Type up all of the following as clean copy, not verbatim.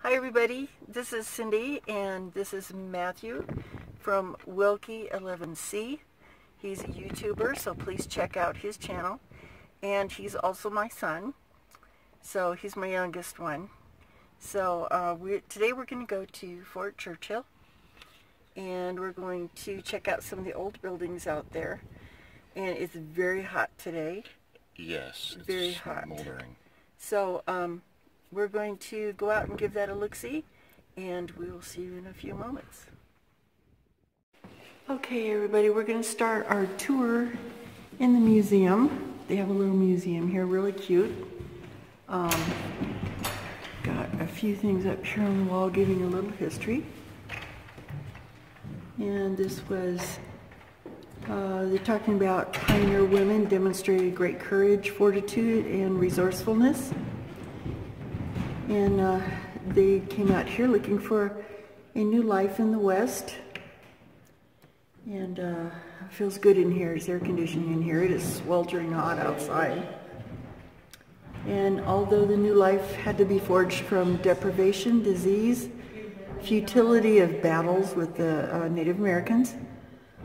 Hi everybody, this is Cindy and this is Matthew from Wilkie11C. He's a YouTuber, so please check out his channel. And he's also my son, so he's my youngest one. So today we're going to go to Fort Churchill and we're going to check out some of the old buildings out there. And it's very hot today. Yes, it's very hot. Smoldering. So we're going to go out and give that a look-see, and we will see you in a few moments. Okay, everybody, we're going to start our tour in the museum. They have a little museum here, really cute. Got a few things up here on the wall giving a little history. And this was, they're talking about pioneer women demonstrated great courage, fortitude, and resourcefulness. And they came out here looking for a new life in the West. And it feels good in here. There's air conditioning in here. It is sweltering hot outside. And although the new life had to be forged from deprivation, disease, futility of battles with the Native Americans,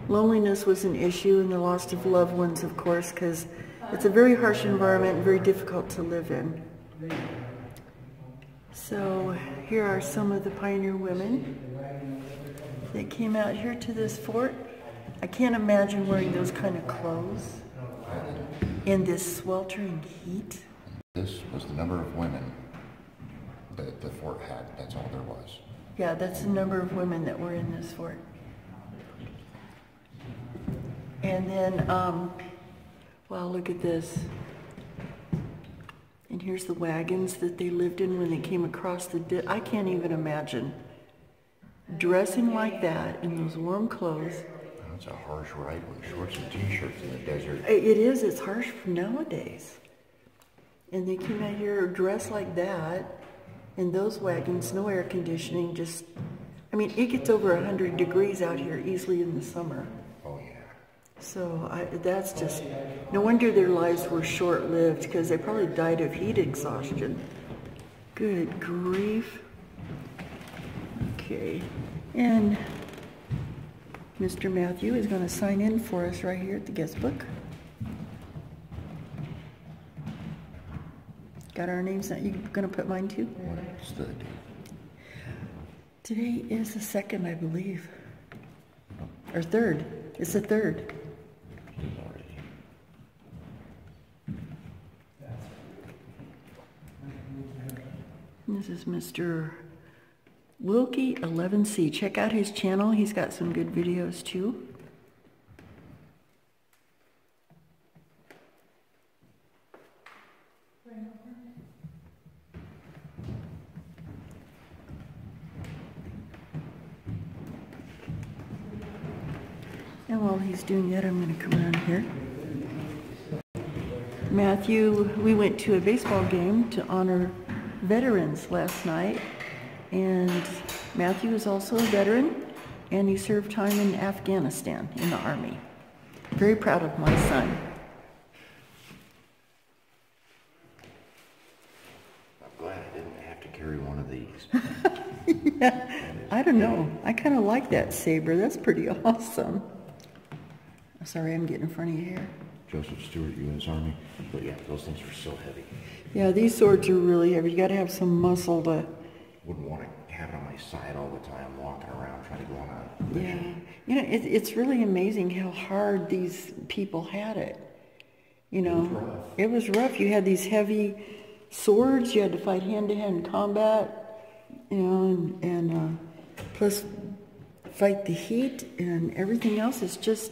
loneliness was an issue, and the loss of loved ones, of course, because it's a very harsh environment and very difficult to live in. So here are some of the pioneer women that came out here to this fort. I can't imagine wearing those kind of clothes in this sweltering heat. This was the number of women that the fort had. That's all there was. Yeah, that's the number of women that were in this fort. And then, wow, look at this. And here's the wagons that they lived in when they came across the I can't even imagine dressing like that in those warm clothes. That's a harsh ride with shorts and t-shirts in the desert. It is. It's harsh nowadays. And they came out here dressed like that in those wagons, no air conditioning, just, I mean, it gets over 100 degrees out here easily in the summer. Oh, yeah. So that's just, no wonder their lives were short-lived, because they probably died of heat exhaustion. Good grief. Okay, and Mr. Matthew is going to sign in for us right here at the guest book. Got our names now. You going to put mine too? What's the date? Today is the 2nd, I believe. Or 3rd. It's the 3rd. This is Mr. Wilkie11C. Check out his channel. He's got some good videos too. And while he's doing that, I'm going to come around here. Matthew, we went to a baseball game to honor veterans last night, and Matthew is also a veteran, and he served time in Afghanistan in the Army. Very proud of my son. I'm glad I didn't have to carry one of these. Yeah, I don't know. I kind of like that saber. That's pretty awesome. Sorry, I'm getting in front of you here. Joseph Stewart, U.S. Army. But yeah, those things are so heavy. Yeah, these swords are really heavy. You got to have some muscle to... Wouldn't want to have it on my side all the time, walking around trying to go on a mission. Yeah. You know, it's really amazing how hard these people had it. You know, it was rough. You had these heavy swords. You had to fight hand-to-hand combat, you know, and plus fight the heat and everything else. It's just...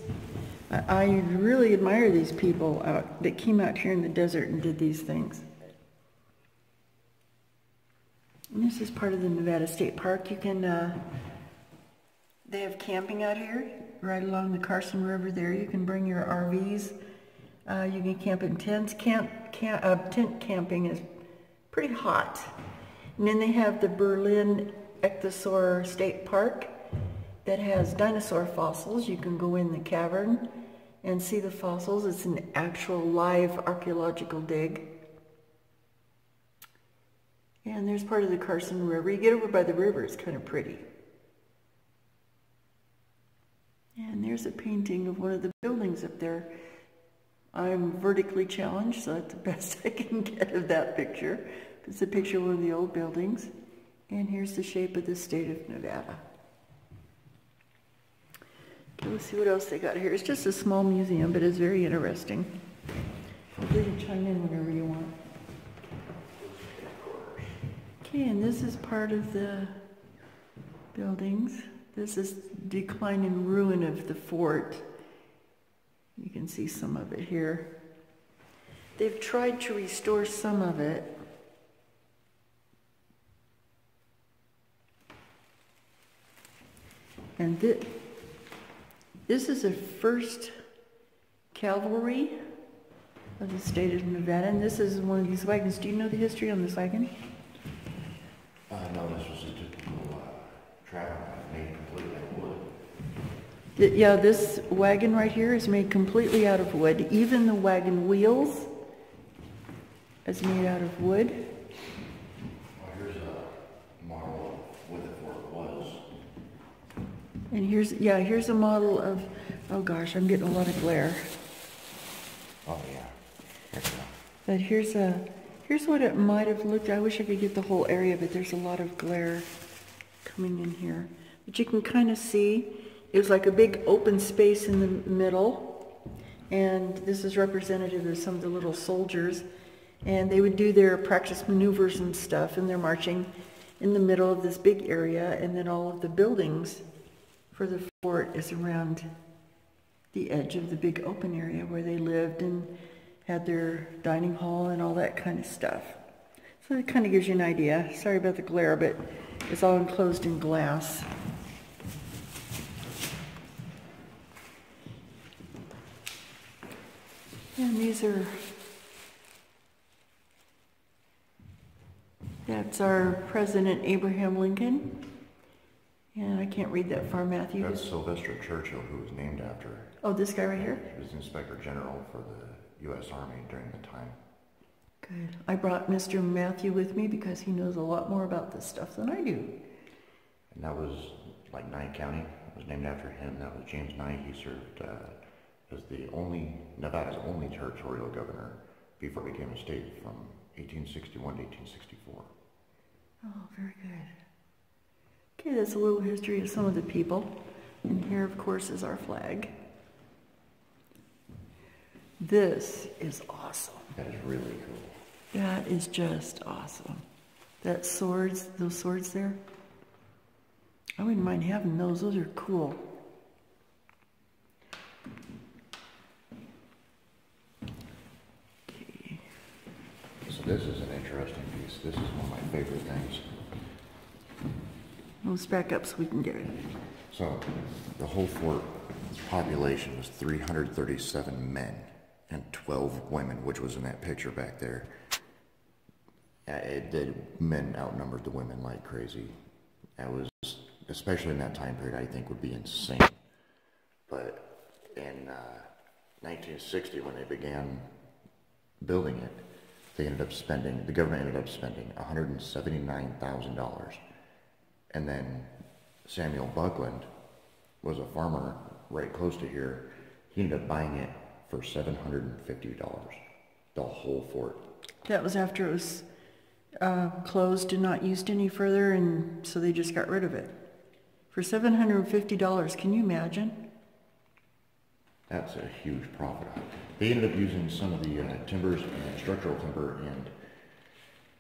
I really admire these people that came out here in the desert and did these things. And this is part of the Nevada State Park. You can, they have camping out here, right along the Carson River there. You can bring your RVs. You can camp in tents. Tent camping is pretty hot. And then they have the Berlin Ichthyosaur State Park that has dinosaur fossils. You can go in the cavern and see the fossils. It's an actual live archaeological dig. And there's part of the Carson River. You get over by the river, it's kind of pretty. And there's a painting of one of the buildings up there. I'm vertically challenged, so that's the best I can get of that picture. It's a picture of one of the old buildings. And here's the shape of the state of Nevada. Okay, let's see what else they got here. It's just a small museum, but it's very interesting. You can chime in whenever you want. Okay, and this is part of the buildings. This is decline and ruin of the fort. You can see some of it here. They've tried to restore some of it. And this is the 1st Cavalry of the state of Nevada, and this is one of these wagons. Do you know the history on this wagon? No, this was a typical travel made completely out of wood. Yeah, this wagon right here is made completely out of wood. Even the wagon wheels is made out of wood. Well, here's a model of what the fort was. And here's a model of, oh gosh, I'm getting a lot of glare. Oh yeah. But here's what it might have looked. I wish I could get the whole area, but there's a lot of glare coming in here. But you can kind of see it was like a big open space in the middle, and this is representative of some of the little soldiers, and they would do their practice maneuvers and stuff, and they're marching in the middle of this big area, and then all of the buildings for the fort is around the edge of the big open area where they lived and had their dining hall and all that kind of stuff. So it kind of gives you an idea. Sorry about the glare, but it's all enclosed in glass. And that's our President Abraham Lincoln. And I can't read that far, Matthew. That's Sylvester Churchill, who was named after. Oh, this guy right here? He was Inspector General for the U.S. Army during the time. Good. I brought Mr. Matthew with me because he knows a lot more about this stuff than I do. And that was like Nye County. It was named after him. That was James Nye. He served as Nevada's only territorial governor before it became a state from 1861 to 1864. Oh, very good. Okay, that's a little history of some of the people. And here, of course, is our flag. This is awesome. That is really cool. That is just awesome. That swords, those swords there, I wouldn't mind having those. Those are cool. Okay. So this is an interesting piece. This is one of my favorite things. Let's back up so we can get it. So the whole fort population was 337 men and 12 women, which was in that picture back there. The men outnumbered the women like crazy. That was, especially in that time period, I think would be insane. But in 1960, when they began building it, the government ended up spending $179,000. And then Samuel Buckland was a farmer right close to here. He ended up buying it for $750, the whole fort. That was after it was closed and not used any further, and so they just got rid of it. For $750, can you imagine? That's a huge profit. They ended up using some of the timbers and structural timber and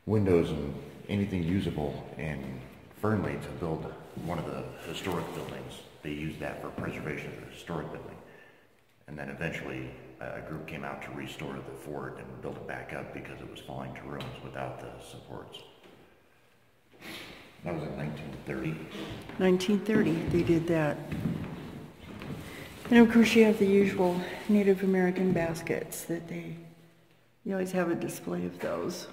windows and anything usable in Fernley to build one of the historic buildings. They used that for preservation of the historic building. And then eventually a group came out to restore the fort and build it back up because it was falling to ruins without the supports. That was in 1930. 1930, they did that. And of course you have the usual Native American baskets that you always have a display of those.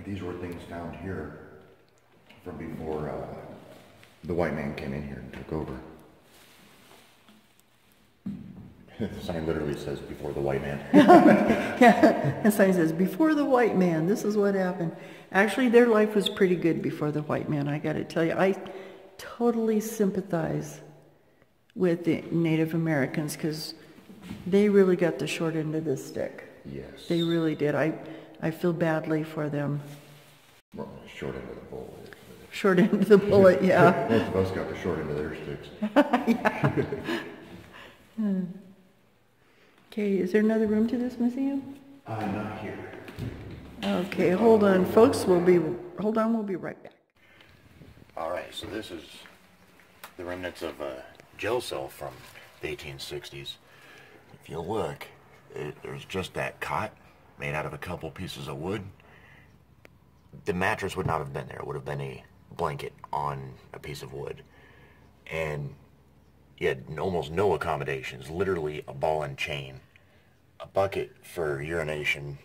These were things found here from before the white man came in here and took over. The sign literally says, "Before the white man." Yeah, the sign says, "Before the white man, this is what happened." Actually, their life was pretty good before the white man, I got to tell you. I totally sympathize with the Native Americans because they really got the short end of the stick. Yes. They really did. I feel badly for them. Well, short end of the bullet. Short end of the bullet, yeah. Most of us got the short end of their sticks. Yeah. Okay, is there another room to this museum? Not here. Okay, hold on, folks. We'll be right back. All right, so this is the remnants of a jail cell from the 1860s. If you look, there's just that cot made out of a couple pieces of wood. The mattress would not have been there. It would have been a blanket on a piece of wood. And you had almost no accommodations, literally a ball and chain, a bucket for urination,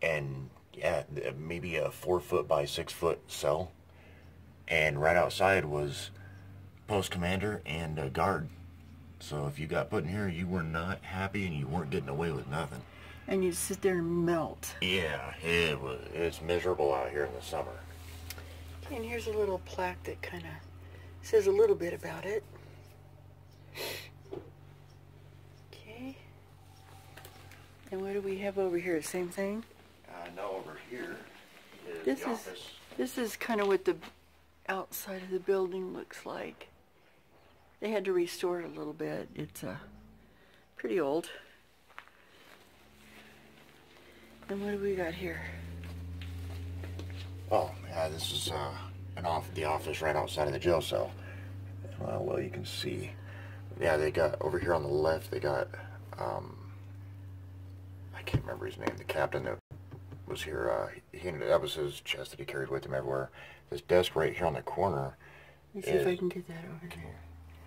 and yeah, maybe a 4-foot by 6-foot cell. And right outside was post commander and a guard. So if you got put in here, you were not happy and you weren't getting away with nothing. And you'd sit there and melt. Yeah, it's miserable out here in the summer. Okay, and here's a little plaque that kind of says a little bit about it. Okay. And what do we have over here? Same thing? No, over here is the office. This is kind of what the outside of the building looks like. They had to restore it a little bit. It's pretty old. And what do we got here? Oh, yeah, this is the office right outside of the jail cell. Well, you can see. Yeah, they got, over here on the left, they got, I can't remember his name, the captain that was here. That was his chest that he carried with him everywhere. This desk right here on the corner. Let me see if I can get that over there.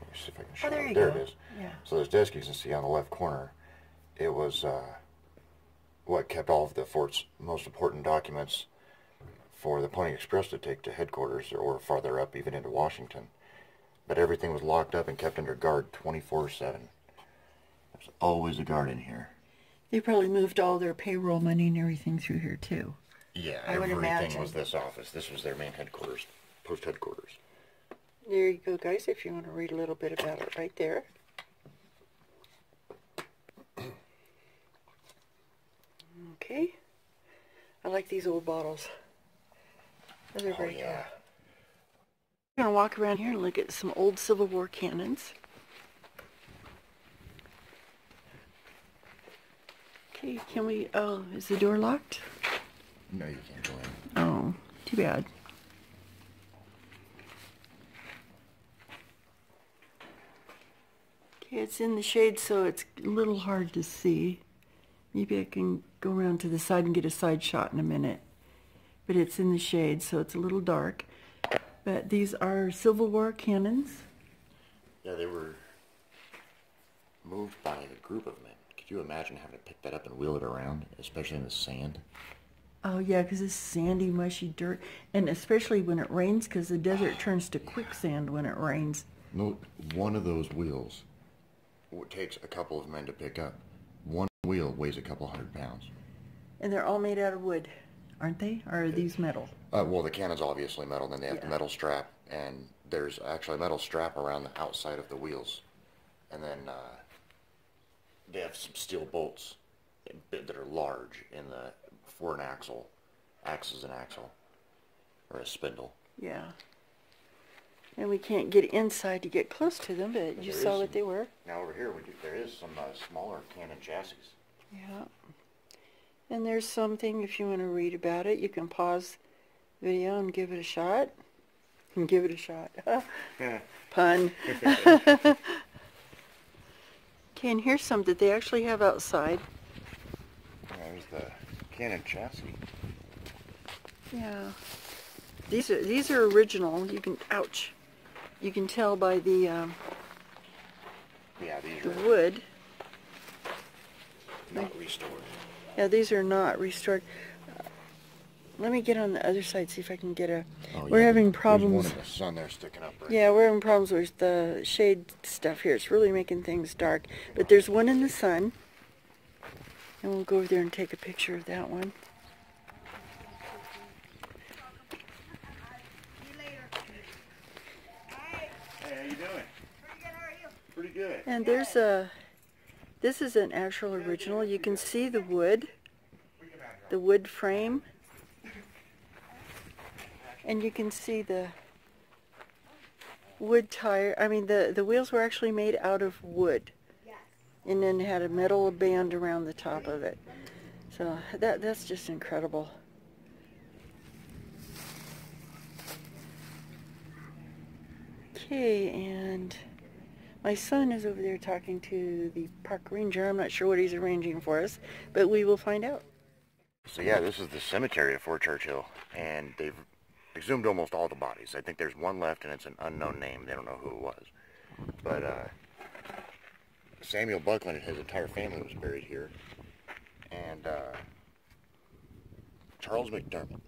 Let me see if I can show Oh, there it. you There go. it is. Yeah. So this desk you can see on the left corner, it was what kept all of the fort's most important documents for the Pony Express to take to headquarters or farther up, even into Washington. But everything was locked up and kept under guard 24/7. There's always a guard in here. They probably moved all their payroll money and everything through here too. Yeah, I would everything imagine. was this office. This was their main headquarters, post headquarters. There you go, guys, if you want to read a little bit about it right there. Okay. I like these old bottles. Those are very cool. We're going to walk around here and look at some old Civil War cannons. Okay, can we, oh, is the door locked? No, you can't go in. Oh, too bad. Okay, it's in the shade, so it's a little hard to see. Maybe I can go around to the side and get a side shot in a minute. But it's in the shade, so it's a little dark. But these are Civil War cannons. Yeah, they were moved by a group of men. Could you imagine having to pick that up and wheel it around, especially in the sand? Oh yeah, because it's sandy, mushy dirt. And especially when it rains, because the desert turns to quicksand when it rains. No, one of those wheels takes a couple of men to pick up. One wheel weighs a couple 100 pounds. And they're all made out of wood, aren't they? Or are these metal? Well, the cannon's obviously metal, then they have the metal strap, and there's actually a metal strap around the outside of the wheels. And then they have some steel bolts that are large in the for an axle. Axe is an axle, or a spindle. Yeah. And we can't get inside to get close to them, but you saw what they were. Now over here, there is some smaller cannon chassis. Yeah. And there's something, if you want to read about it, you can pause the video and give it a shot. And give it a shot. Pun. Okay, and here's some that they actually have outside. There's the cannon chassis. Yeah. These are original. You can, ouch. You can tell by the wood. Not restored. Yeah, these are not restored. Let me get on the other side, see if I can get a... Oh, we're yeah, having there's problems. one in the sun there sticking up right Yeah, we're having problems with the shade stuff here. It's really making things dark. But there's one in the sun. And we'll go over there and take a picture of that one. Hey, how you doing? Pretty good, how are you? Pretty good. And there's a... This is an actual original. You can see the wood frame. And you can see the wood tire. I mean, the wheels were actually made out of wood. And then had a metal band around the top of it. So that's just incredible. Okay, and my son is over there talking to the park ranger. I'm not sure what he's arranging for us, but we will find out. So yeah, this is the cemetery at Fort Churchill, and they've exhumed almost all the bodies. I think there's one left, and it's an unknown name. They don't know who it was. But Samuel Buckland and his entire family was buried here, and Charles McDermott.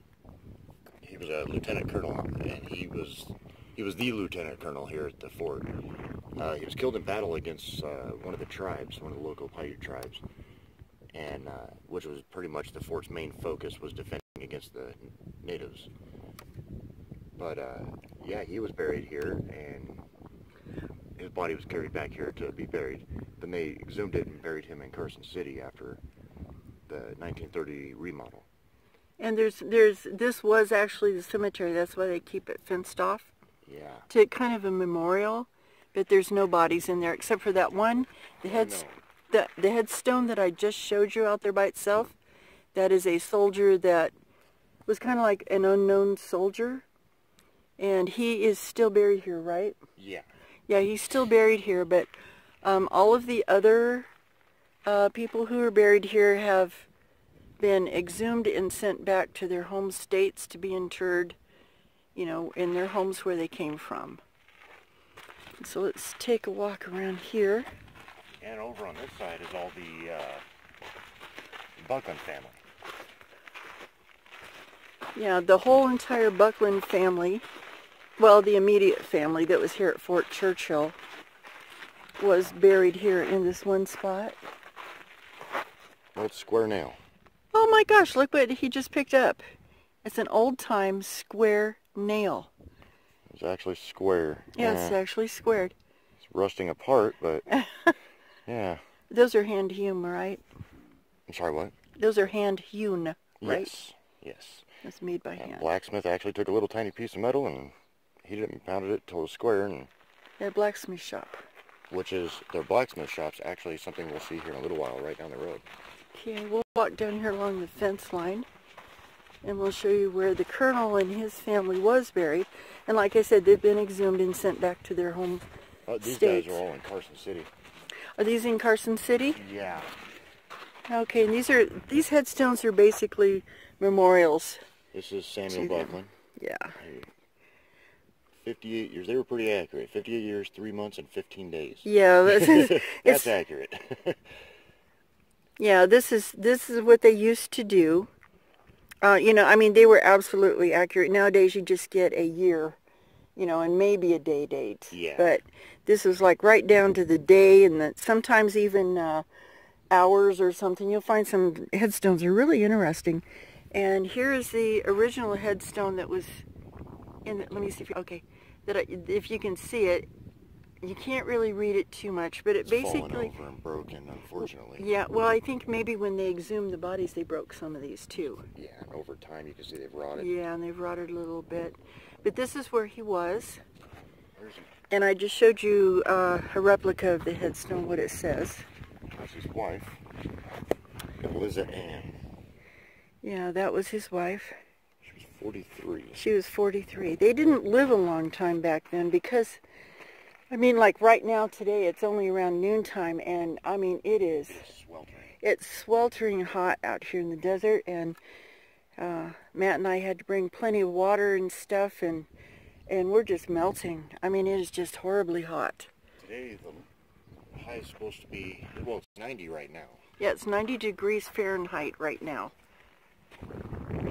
He was a lieutenant colonel, and he was the lieutenant colonel here at the fort. He was killed in battle against one of the tribes, one of the local Paiute tribes, and which was pretty much the fort's main focus, was defending against the natives. But yeah, he was buried here, and his body was carried back here to be buried. Then they exhumed it and buried him in Carson City after the 1930 remodel. And this was actually the cemetery. That's why they keep it fenced off. Yeah. To kind of a memorial, but there's no bodies in there except for that one. The headstone that I just showed you out there by itself. That is a soldier that was kind of like an unknown soldier, and he is still buried here, right? Yeah. Yeah, he's still buried here, but all of the other people who are buried here have been exhumed and sent back to their home states to be interred, you know, in their homes where they came from. And so let's take a walk around here. And over on this side is all the Buckland family. Yeah, the whole entire Buckland family, well, the immediate family that was here at Fort Churchill, was buried here in this one spot. Well, it's square nail. Oh my gosh, look what he just picked up. It's an old-time square nail. It's actually square. Yeah, it's actually squared. It's rusting apart, but yeah. Those are hand-hewn, right? I'm sorry, what? Those are hand-hewn, right? Yes, yes. That's made by hand. Blacksmith actually took a little tiny piece of metal and heated it and pounded it till it was square. And Their blacksmith shop. which is, their blacksmith shop's actually something we'll see here in a little while, right down the road. Okay, we'll walk down here along the fence line, and we'll show you where the colonel and his family was buried. And like I said, they've been exhumed and sent back to their home These states. guys are all in Carson City. Are these in Carson City? Yeah. Okay, and these headstones are basically memorials. This is Samuel Buckland. Yeah. 58 years. They were pretty accurate. 58 years, 3 months, and 15 days. Yeah, That's accurate. Yeah, this is what they used to do. You know, I mean, they were absolutely accurate. Nowadays, you just get a year, you know, and maybe a day date. Yeah. But this is like right down to the day, and sometimes even hours or something. You'll find some headstones are really interesting. And here is the original headstone that was in the, let me see if you, okay, if you can see it. You can't really read it too much, but it basically... fallen over and broken, unfortunately. Yeah, well, I think maybe when they exhumed the bodies, they broke some of these too. Yeah, and over time you can see they've rotted. Yeah, and they've rotted a little bit. But this is where he was. And I just showed you a replica of the headstone, what it says. That's his wife, Eliza Ann. Yeah, that was his wife. She was 43. She was 43. They didn't live a long time back then because... I mean, like right now today, it's only around noontime, and I mean, it's sweltering. It's sweltering hot out here in the desert, and Matt and I had to bring plenty of water and stuff, and we're just melting. I mean, it is just horribly hot. Today, the high is supposed to be, well, it's 90 right now. Yeah, it's 90 degrees Fahrenheit right now.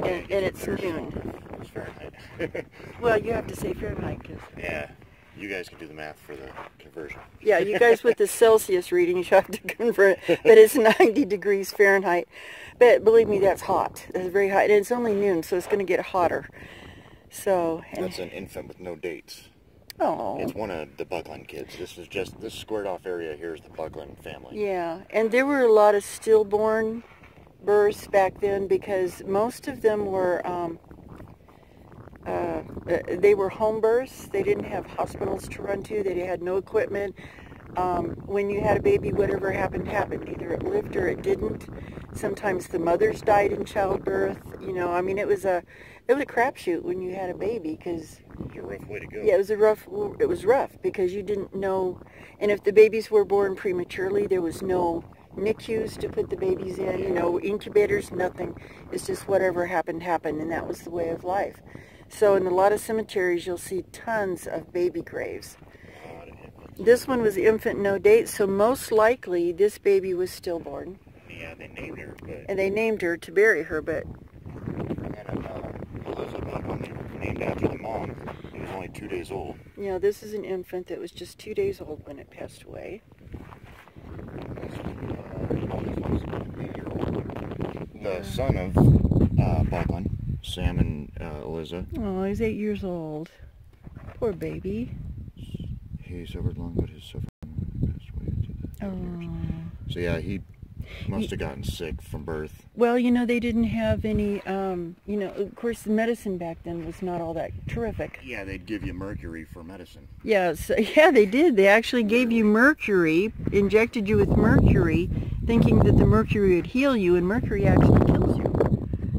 and it's noon. It's Fahrenheit. Well, you have to say Fahrenheit, 'cause... Yeah, you guys can do the math for the conversion. Yeah, you guys with the Celsius readings, you have to convert it, but it's 90 degrees Fahrenheit. But believe me, that's hot. That's very hot, and it's only noon, so it's going to get hotter. So, That's an infant with no dates. Oh. It's one of the Buckland kids. This squared off area here is the Buckland family. Yeah, and there were a lot of stillborn births back then because most of them were, they were home births. They didn't have hospitals to run to. They had no equipment. When you had a baby, whatever happened, happened. Either it lived or it didn't. Sometimes the mothers died in childbirth. You know, I mean, it was a crapshoot when you had a baby because... It was a rough way to go. Yeah, it was rough because you didn't know, and if the babies were born prematurely, there was no NICUs to put the babies in, you know, incubators, nothing. It's just whatever happened, happened, and that was the way of life. So in a lot of cemeteries, you'll see tons of baby graves. This one was infant, no date, so most likely this baby was stillborn. Yeah, they named her, but... And they named her to bury her, but... And Elizabeth, when they were named after the mom, it was only 2 days old. You know, this is an infant that was just 2 days old when it passed away. The son of Buckland, Sam and Eliza. Oh, he's 8 years old. Poor baby. He suffered long, but his suffering passed away into the years. So yeah, he must have gotten sick from birth. Well, you know, they didn't have any, you know, of course, the medicine back then was not all that terrific. Yeah, they'd give you mercury for medicine. Yeah, so, yeah, they did. They actually gave you mercury, injected you with mercury, thinking that the mercury would heal you, and mercury actually kills you.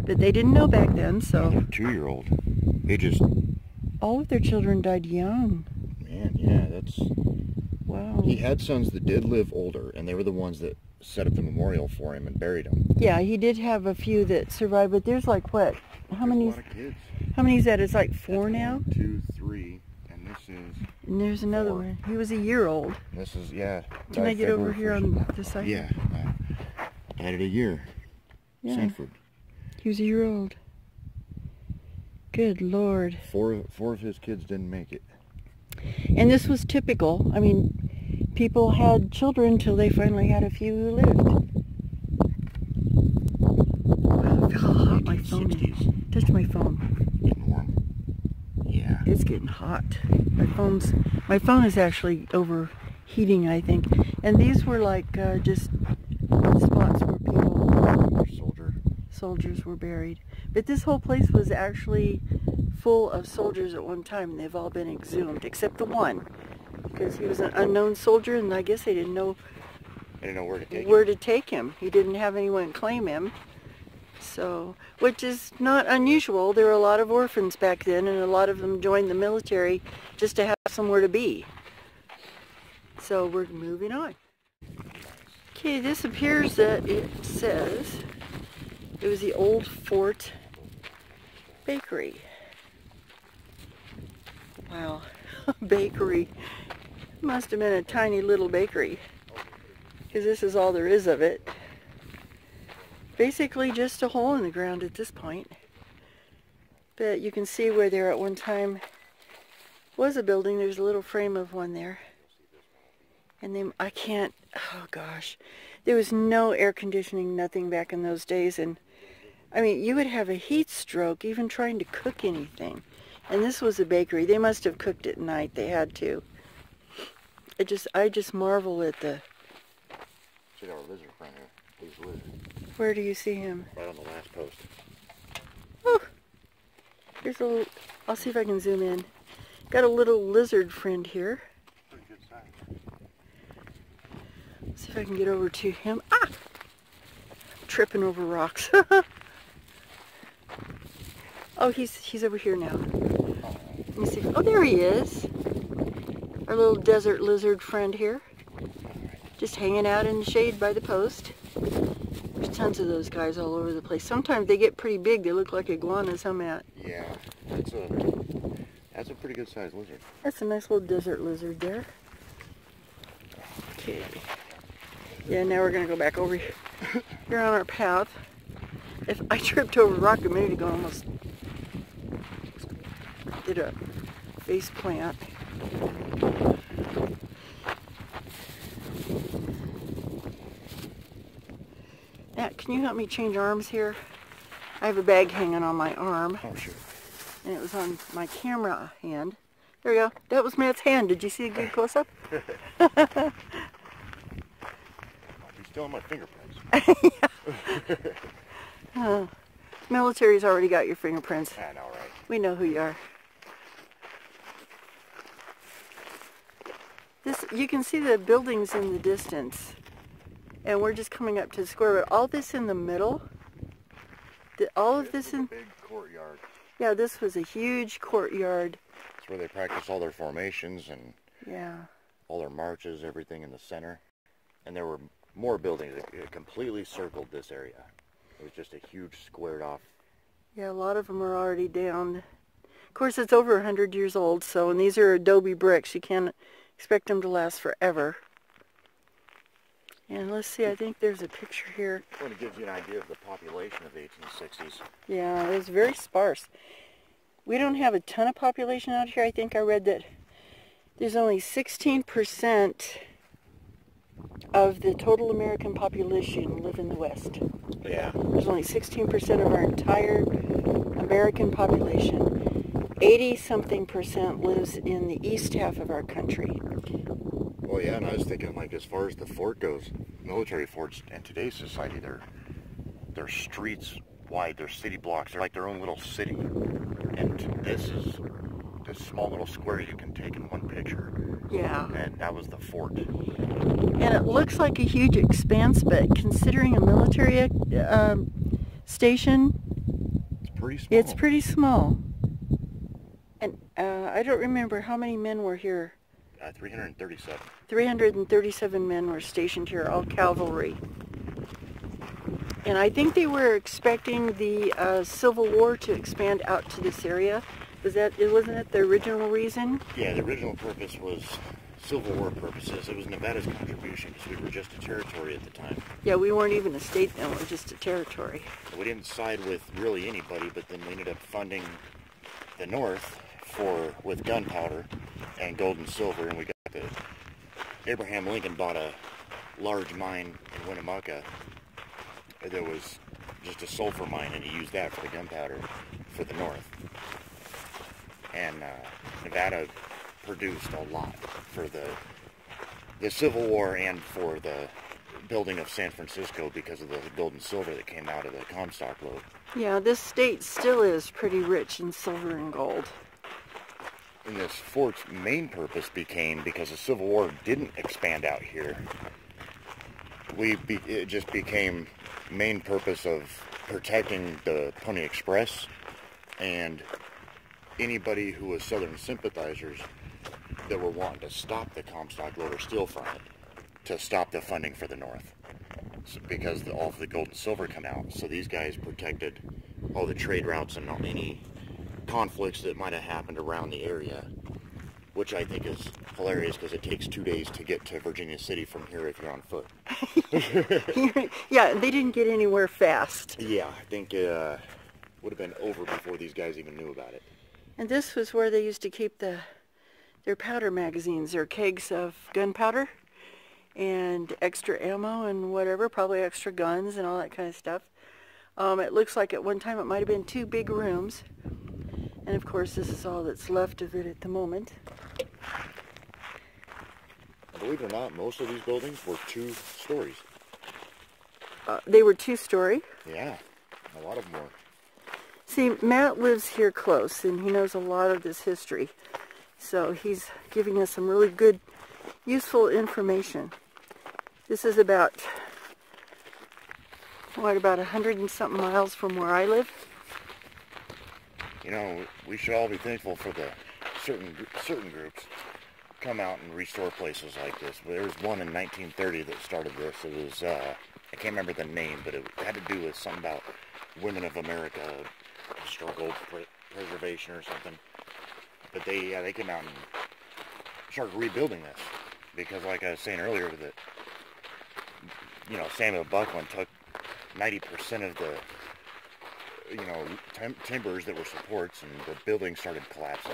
But they didn't know back then, so... Their 2-year-old. They just... All of their children died young. Man, yeah, that's... Wow. He had sons that did live older, and they were the ones that set up the memorial for him and buried him. Yeah, he did have a few that survived, but there's like what? How many? A lot of kids. How many is that? It's like 4 now? 1, 2, 3, and this is... And there's another 4. one. He was a year old. This is, yeah. Can I get over here on this side? Yeah. Added a year. Yeah. Sanford. He was a year old. Good Lord. Four of his kids didn't make it. And this was typical. I mean, people had children until they finally had a few who lived. Wow, feel how hot my phone is. Touch my phone. Getting warm. Yeah. It's getting hot. My phone is actually overheating, I think. And these were like just spots where soldiers were buried. But this whole place was actually full of soldiers at one time, and they've all been exhumed, except the one, because he was an unknown soldier, and I guess they didn't know where to take him. He didn't have anyone claim him, so, which is not unusual. There were a lot of orphans back then, and a lot of them joined the military just to have somewhere to be. So we're moving on. Okay, this appears that it says it was the old Fort Bakery. Wow, bakery. Must have been a tiny little bakery, because this is all there is of it. Basically just a hole in the ground at this point. But you can see where there at one time was a building. There's a little frame of one there. And then oh gosh, there was no air conditioning, nothing back in those days. And I mean, you would have a heat stroke even trying to cook anything. And this was a bakery. They must have cooked at night. They had to. I just marvel at the... See our lizard friend here. He's a lizard. Where do you see him? Right on the last post. Oh! Here's a little... I'll see if I can zoom in. Got a little lizard friend here. Pretty good size. See if I can get over to him. Ah! I'm tripping over rocks. Oh, he's over here now. Let me see. Oh, there he is. Our little desert lizard friend here. Just hanging out in the shade by the post. There's tons of those guys all over the place. Sometimes they get pretty big. They look like iguanas, huh, Matt? Yeah, that's a pretty good sized lizard. That's a nice little desert lizard there. Okay. Yeah, now we're going to go back over here on our path. If I tripped over a rock a minute ago, almost did a face plant. Matt, can you help me change arms here? I have a bag hanging on my arm. Oh, sure. And it was on my camera hand. There we go. That was Matt's hand. Did you see a good close-up? You're still on my fingerprints. Military's already got your fingerprints. I know, right? We know who you are. This, you can see the buildings in the distance. And we're just coming up to the square, but all this in the middle, all of this in... big courtyard. Yeah, this was a huge courtyard. It's where they practice all their formations and all their marches, everything in the center. And there were more buildings that completely circled this area. It was just a huge squared off. Yeah, a lot of them are already down. Of course, it's over 100 years old, so, and these are adobe bricks. You can't expect them to last forever. And let's see, I think there's a picture here. Well, it gives you an idea of the population of the 1860s. Yeah, it was very sparse. We don't have a ton of population out here. I think I read that there's only 16% of the total American population live in the West. Yeah. There's only 16% of our entire American population. 80-something% lives in the east half of our country. Well, yeah, and I was thinking, like, as far as the fort goes, military forts in today's society, they're streets wide, they're city blocks, they're like their own little city. And this is this small little square you can take in one picture. Yeah. And that was the fort. And it looks like a huge expanse, but considering a military station, it's pretty small. It's pretty small. And I don't remember how many men were here. 337. 337 men were stationed here, all cavalry. And I think they were expecting the Civil War to expand out to this area. Wasn't it the original reason? Yeah, the original purpose was Civil War purposes. It was Nevada's contribution because we were just a territory at the time. Yeah, we weren't even a state then, we were just a territory. We didn't side with really anybody, but then we ended up funding the North with gunpowder and gold and silver, and we got Abraham Lincoln bought a large mine in Winnemucca. There was just a sulfur mine, and he used that for the gunpowder for the North. And Nevada produced a lot for the Civil War and for the building of San Francisco because of the gold and silver that came out of the Comstock lode. Yeah, this state still is pretty rich in silver and gold. And this fort's main purpose became, because the Civil War didn't expand out here, it just became main purpose of protecting the Pony Express and anybody who was Southern sympathizers that were wanting to stop the Comstock lode or steal from it, to stop the funding for the North. So, because all of the gold and silver come out, so these guys protected all the trade routes and any conflicts that might have happened around the area, which I think is hilarious because it takes 2 days to get to Virginia City from here if you're on foot. Yeah, they didn't get anywhere fast. Yeah, I think it would have been over before these guys even knew about it. And this was where they used to keep their powder magazines, their kegs of gunpowder and extra ammo and whatever, probably extra guns and all that kind of stuff. It looks like at one time it might have been 2 big rooms. And of course, this is all that's left of it at the moment. Believe it or not, most of these buildings were 2 stories. They were 2-story. Yeah, a lot of them were. See, Matt lives here close, and he knows a lot of this history. So he's giving us some really good, useful information. This is about 100 and something miles from where I live. You know, we should all be thankful for the certain groups come out and restore places like this. There was one in 1930 that started this. It was, I can't remember the name, but it had to do with something about women of America, struggle, preservation or something. But they came out and started rebuilding this. Because like I was saying earlier, that, you know, Samuel Buckland took 90% of the timbers that were supports, and the buildings started collapsing.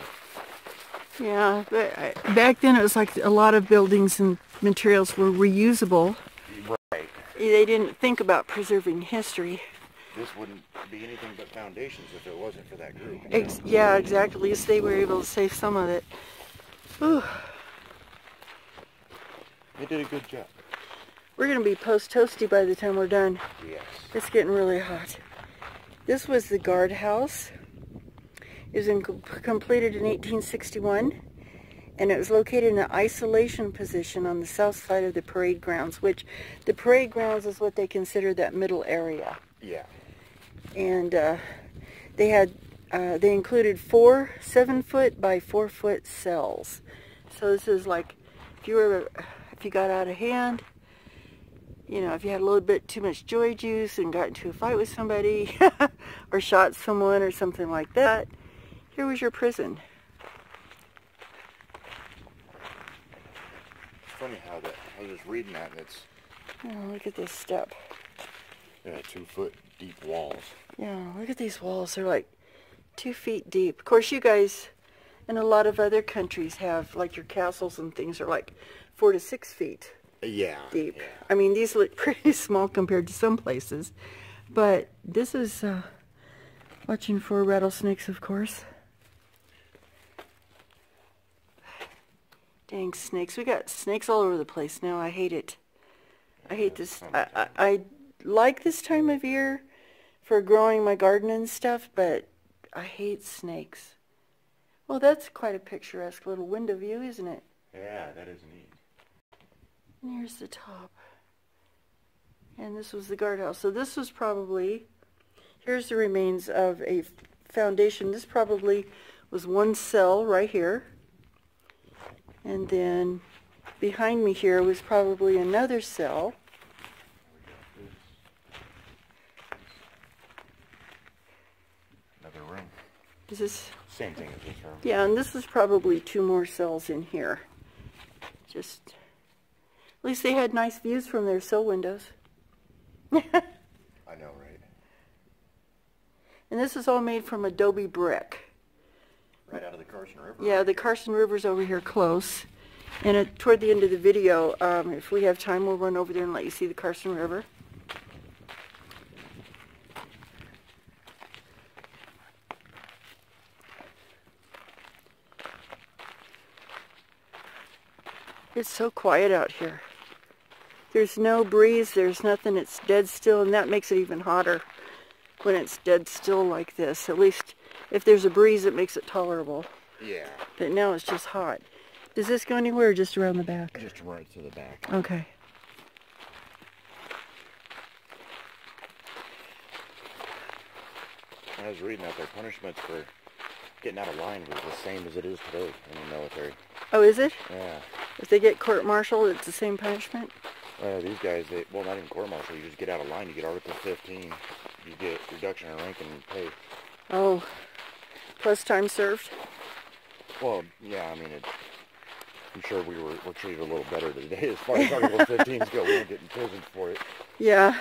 Yeah, but back then it was like a lot of buildings and materials were reusable. Right. They didn't think about preserving history. This wouldn't be anything but foundations if it wasn't for that group. Yeah, exactly. At least they were able to save some of it. Whew. They did a good job. We're going to be post-toasty by the time we're done. Yes. It's getting really hot. This was the guardhouse. It was completed in 1861, and it was located in an isolation position on the south side of the parade grounds, which the parade grounds is what they consider that middle area. Yeah. And they included 4 7-foot by 4-foot cells. So this is like if you got out of hand, if you had a little bit too much joy juice and got into a fight with somebody or shot someone or something like that, here was your prison. It's funny how I was reading that, and it's... Oh, look at this step. Yeah, 2-foot deep walls. Yeah, look at these walls. They're like 2 feet deep. Of course, you guys in a lot of other countries have, like your castles and things are like 4 to 6 feet. Yeah. Deep. Yeah. I mean, these look pretty small compared to some places. But this is watching for rattlesnakes, of course. Dang snakes. We got snakes all over the place now. I hate it. I hate this. I like this time of year for growing my garden and stuff, but I hate snakes. Well, that's quite a picturesque little window view, isn't it? Yeah, that is neat. And here's the top. And this was the guardhouse. So this was probably, here's the remains of a foundation. This probably was one cell right here. And then behind me here was probably another cell. Another room. Is this? Same thing as this room. Yeah, and this is probably 2 more cells in here. Just, at least they had nice views from their cell windows. I know, right? And this is all made from adobe brick. Right out of the Carson River. Yeah, the Carson River's over here close. And toward the end of the video, if we have time, we'll run over there and let you see the Carson River. It's so quiet out here. There's no breeze, there's nothing, it's dead still, and that makes it even hotter when it's dead still like this. At least if there's a breeze, it makes it tolerable. Yeah. But now it's just hot. Does this go anywhere or just around the back? Just right to the back. Okay. I was reading that their punishments for getting out of line was the same as it is today in the military. Oh, is it? Yeah. If they get court-martialed, it's the same punishment? These guys, well, not even court-martial, you just get out of line, you get Article 15, you get reduction in rank and pay. Oh, plus time served? Well, yeah, I mean, I'm sure we're treated a little better today as far as Article 15s go. We don't get in prison for it. Yeah.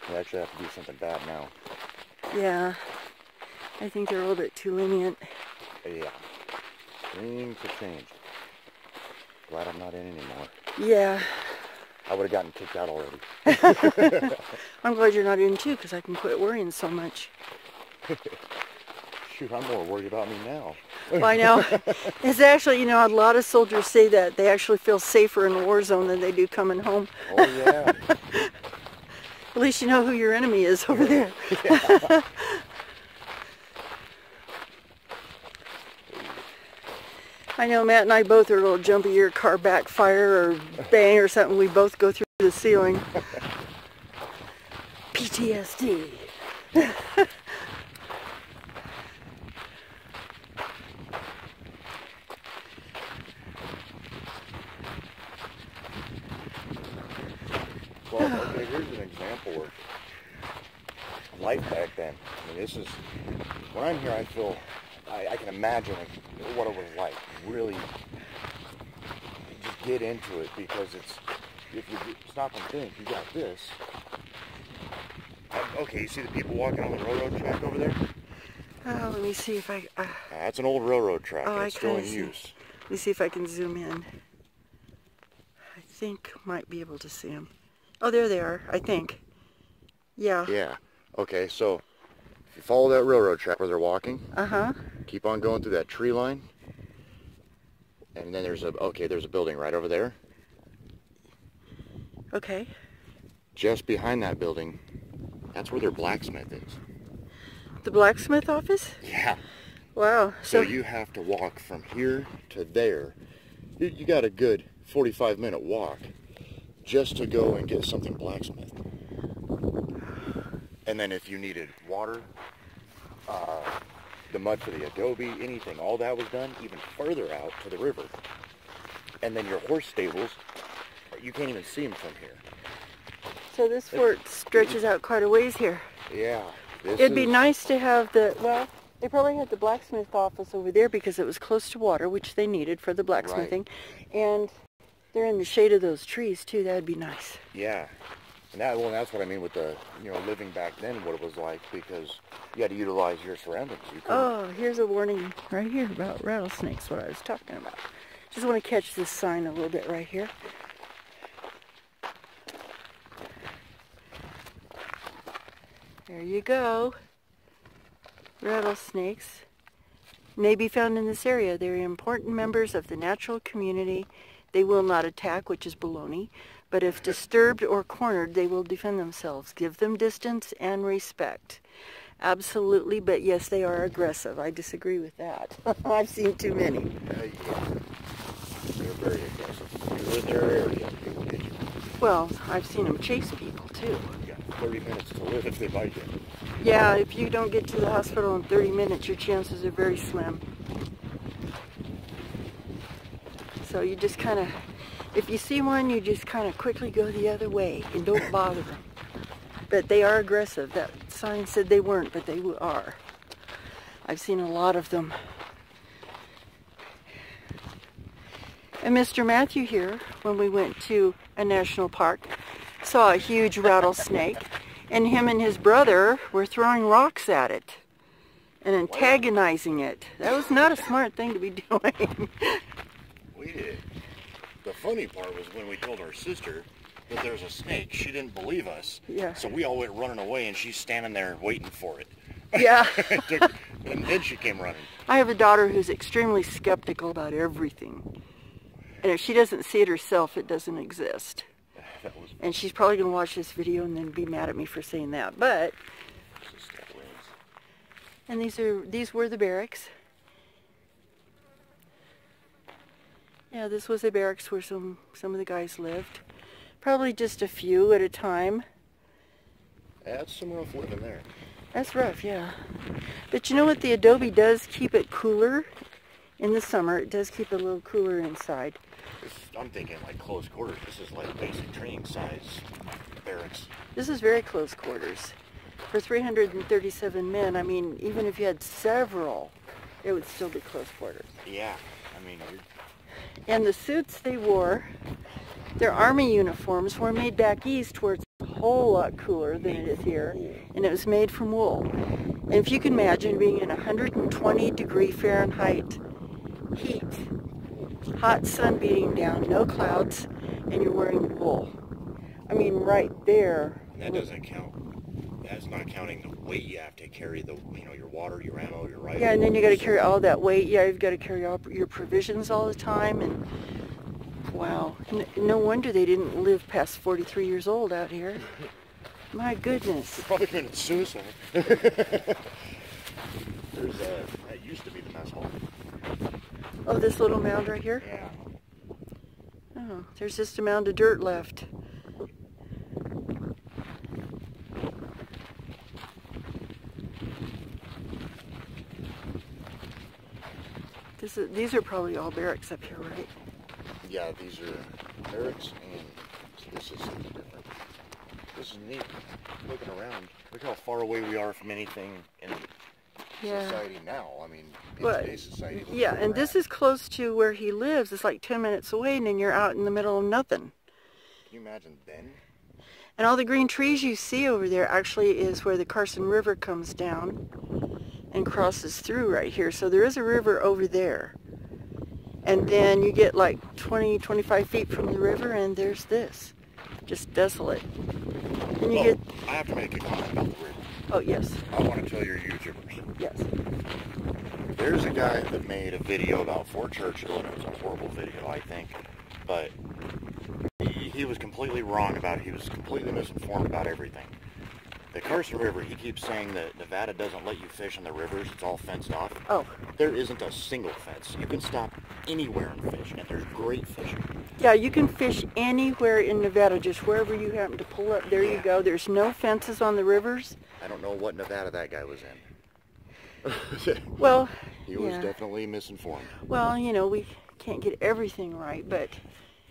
We actually have to do something bad now. Yeah. I think they're a little bit too lenient. Yeah. Things have changed. Glad I'm not in anymore. Yeah. I would have gotten kicked out already. I'm glad you're not in too, because I can quit worrying so much. Shoot, I'm more worried about me now. Well, I know. It's actually, a lot of soldiers say that they actually feel safer in a war zone than they do coming home. Oh, yeah. At least you know who your enemy is over there. Yeah. I know Matt and I both are a little jumpy. Your car backfire or bang or something. We both go through the ceiling. PTSD. Well, okay, here's an example of life back then. I mean, this is, when I'm here, I feel, I can imagine what it was like. Really just get into it, because it's, if you stop and think, you got this. Okay, you see the people walking on the railroad track over there? Oh, let me see if I... That's an old railroad track. Oh, And it's still in use. Let me see if I can zoom in. I think might be able to see them. Oh, there they are, I think. Yeah. Yeah. Okay, so if you follow that railroad track where they're walking, keep on going through that tree line, and then there's a building right over there. Okay. Just behind that building, that's where their blacksmith is. The blacksmith office? Yeah. Wow. So you have to walk from here to there. You got a good 45-minute walk just to go and get something blacksmithed. And then if you needed water, the mud for the adobe, anything, all that was done even further out to the river. And then your horse stables, you can't even see them from here. So this fort stretches out quite a ways here. Yeah. It'd be nice to have well, they probably had the blacksmith office over there because it was close to water, which they needed for the blacksmithing. Right. And they're in the shade of those trees too. That'd be nice. Yeah. And that's what I mean with the, living back then, what it was like, because you had to utilize your surroundings. Oh, here's a warning right here about rattlesnakes, what I was talking about. Just want to catch this sign a little bit right here. There you go. Rattlesnakes may be found in this area. They're important members of the natural community. They will not attack, which is baloney. But if disturbed or cornered, they will defend themselves. Give them distance and respect. Absolutely, but yes, they are aggressive. I disagree with that. I've seen too many. Yeah. They're very aggressive. You live in their area, people get you. Well, I've seen them chase people too. Yeah, 30 minutes to live if they bite you. Yeah, if you don't get to the hospital in 30 minutes, your chances are very slim. So you just kind of, if you see one, you just kind of quickly go the other way and don't bother them. But they are aggressive. That sign said they weren't, but they are. I've seen a lot of them. And Mr. Matthew here, when we went to a national park, saw a huge rattlesnake, and him and his brother were throwing rocks at it and antagonizing it. That was not a smart thing to be doing. We did. The funny part was when we told our sister that there was a snake, she didn't believe us. Yeah. So we all went running away, and she's standing there waiting for it. Yeah. And then she came running. I have a daughter who's extremely skeptical about everything. And if she doesn't see it herself, it doesn't exist. And she's probably going to watch this video and then be mad at me for saying that. But, and these were the barracks. Yeah, this was the barracks where some of the guys lived. Probably just a few at a time. That's some rough living there. That's rough, yeah. But you know what? The adobe does keep it cooler in the summer. It does keep it a little cooler inside. I'm thinking like close quarters. This is like basic training size barracks. This is very close quarters. For 337 men, I mean, even if you had several, it would still be close quarters. Yeah, I mean... And the suits they wore, their army uniforms, were made back east where it's a whole lot cooler than it is here. And it was made from wool. And if you can imagine being in 120 degree Fahrenheit heat, hot sun beating down, no clouds, and you're wearing wool. I mean, right there. That doesn't count. That's not counting the weight you have to carry, your water, your ammo, your rifle. Yeah, and then you got to carry all that weight. Yeah, you've got to carry all your provisions all the time. And wow, no wonder they didn't live past 43 years old out here. My goodness. They've probably committed suicide. That used to be the mess hall. Oh, this little mound right here? Yeah. Oh, there's just a mound of dirt left. These are probably all barracks up here, right? Yeah, these are barracks, and this is something different. This is neat. Looking around, look how far away we are from anything in society now. I mean, in today's society. Yeah, and this is close to where he lives. It's like 10 minutes away, and then you're out in the middle of nothing. Can you imagine then? And all the green trees you see over there actually is where the Carson River comes down and crosses through right here. So there is a river over there. And then you get like 20, 25 feet from the river and there's this. Just desolate. And you get... I have to make a comment about the river. Oh, yes. I want to tell your YouTubers. Yes. There's a guy that made a video about Fort Churchill, and it was a horrible video, I think. But he was completely wrong about it. He was completely misinformed about everything. The Carson River, he keeps saying that Nevada doesn't let you fish in the rivers. It's all fenced off. Oh. There isn't a single fence. You can stop anywhere and fish, and there's great fishing. Yeah, you can fish anywhere in Nevada, just wherever you happen to pull up. There you go. There's no fences on the rivers. I don't know what Nevada that guy was in. Well, he was definitely misinformed. Well, you know, we can't get everything right, but,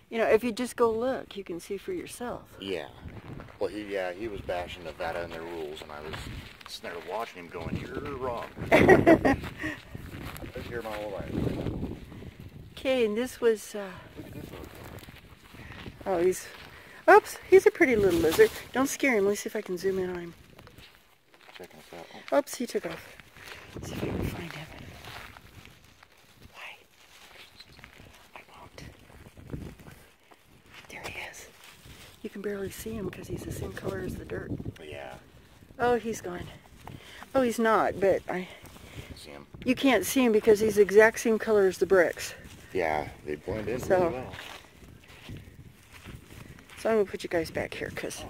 you know, if you just go look, you can see for yourself. Yeah. Well, he was bashing Nevada and their rules, and I was sitting there watching him going, "You're wrong." I've been here my whole life. Okay, and this was, oh, oops, he's a pretty little lizard. Don't scare him. Let me see if I can zoom in on him. Checking us out. Oops, he took off. Let's see if I can find him. Why? I won't. There he is. You can barely see him because he's the same color as the dirt. Yeah. Oh, he's gone. Oh, he's not, but See him? you can't see him because he's the exact same color as the bricks. Yeah, they blend in really well. So I'm going to put you guys back here because...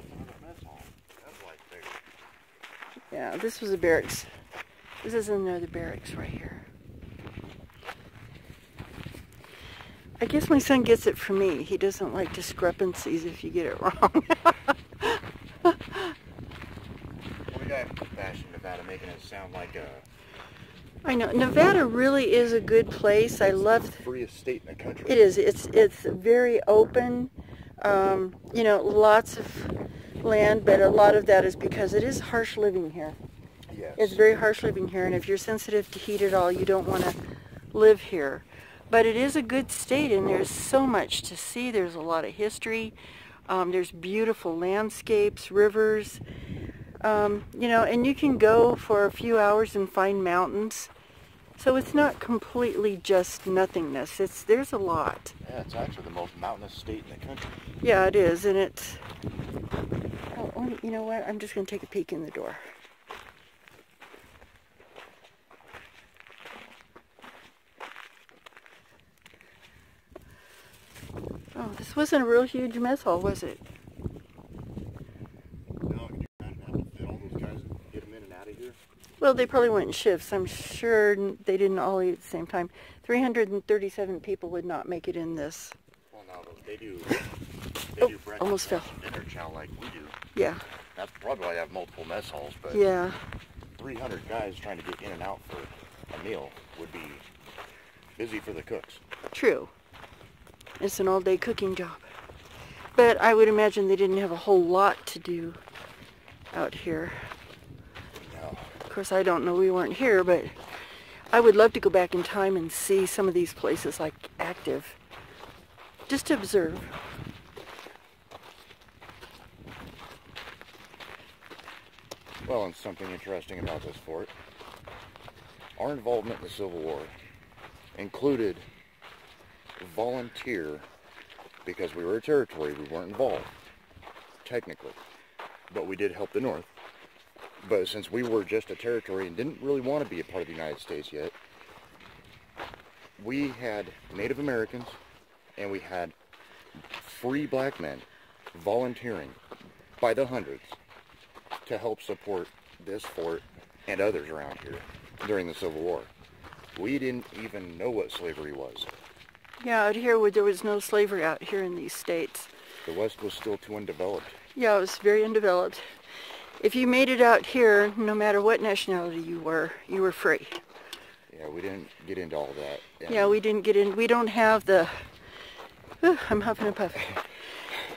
Yeah, this was a barracks. This is another barracks right here. I guess my son gets it from me. He doesn't like discrepancies if you get it wrong. Well, the guy bashing Nevada, making it sound like a... I know. Nevada really is a good place. I love... the freest state in the country. It is. It's very open. You know, lots of land, but a lot of that is because it is harsh living here. Yes. It's very harsh living here, and if you're sensitive to heat at all, you don't want to live here. But it is a good state, and there's so much to see. There's a lot of history. There's beautiful landscapes, rivers, you know, and you can go for a few hours and find mountains. So it's not completely just nothingness. There's a lot. Yeah, it's actually the most mountainous state in the country. Yeah, it is, and it's... Oh, you know what? I'm just going to take a peek in the door. Oh, this wasn't a real huge mess hall, was it? No, can you imagine having to fit all those guys and get them in and out of here? Well, they probably went in shifts. I'm sure they didn't all eat at the same time. 337 people would not make it in this. Well, no, they do. Oh, do breakfast, almost fell. lunch, and dinner chow like we do. Yeah. That's probably why I have multiple mess halls, but Yeah. 300 guys trying to get in and out for a meal would be busy for the cooks. True. It's an all-day cooking job. But I would imagine they didn't have a whole lot to do out here. No. Of course, I don't know. We weren't here, but I would love to go back in time and see some of these places like active. Just to observe. Well, and something interesting about this fort, our involvement in the Civil War included volunteer, because we were a territory, we weren't involved, technically, but we did help the North. But since we were just a territory and didn't really want to be a part of the United States yet, we had Native Americans and we had free black men volunteering by the hundreds to help support this fort and others around here during the Civil War. We didn't even know what slavery was. Yeah, out here there was no slavery out here in these states. The West was still too undeveloped. Yeah, it was very undeveloped. If you made it out here, no matter what nationality you were free. Yeah, we didn't get into all that. And yeah, we didn't get in. We don't have the... I'm huffing and puffing.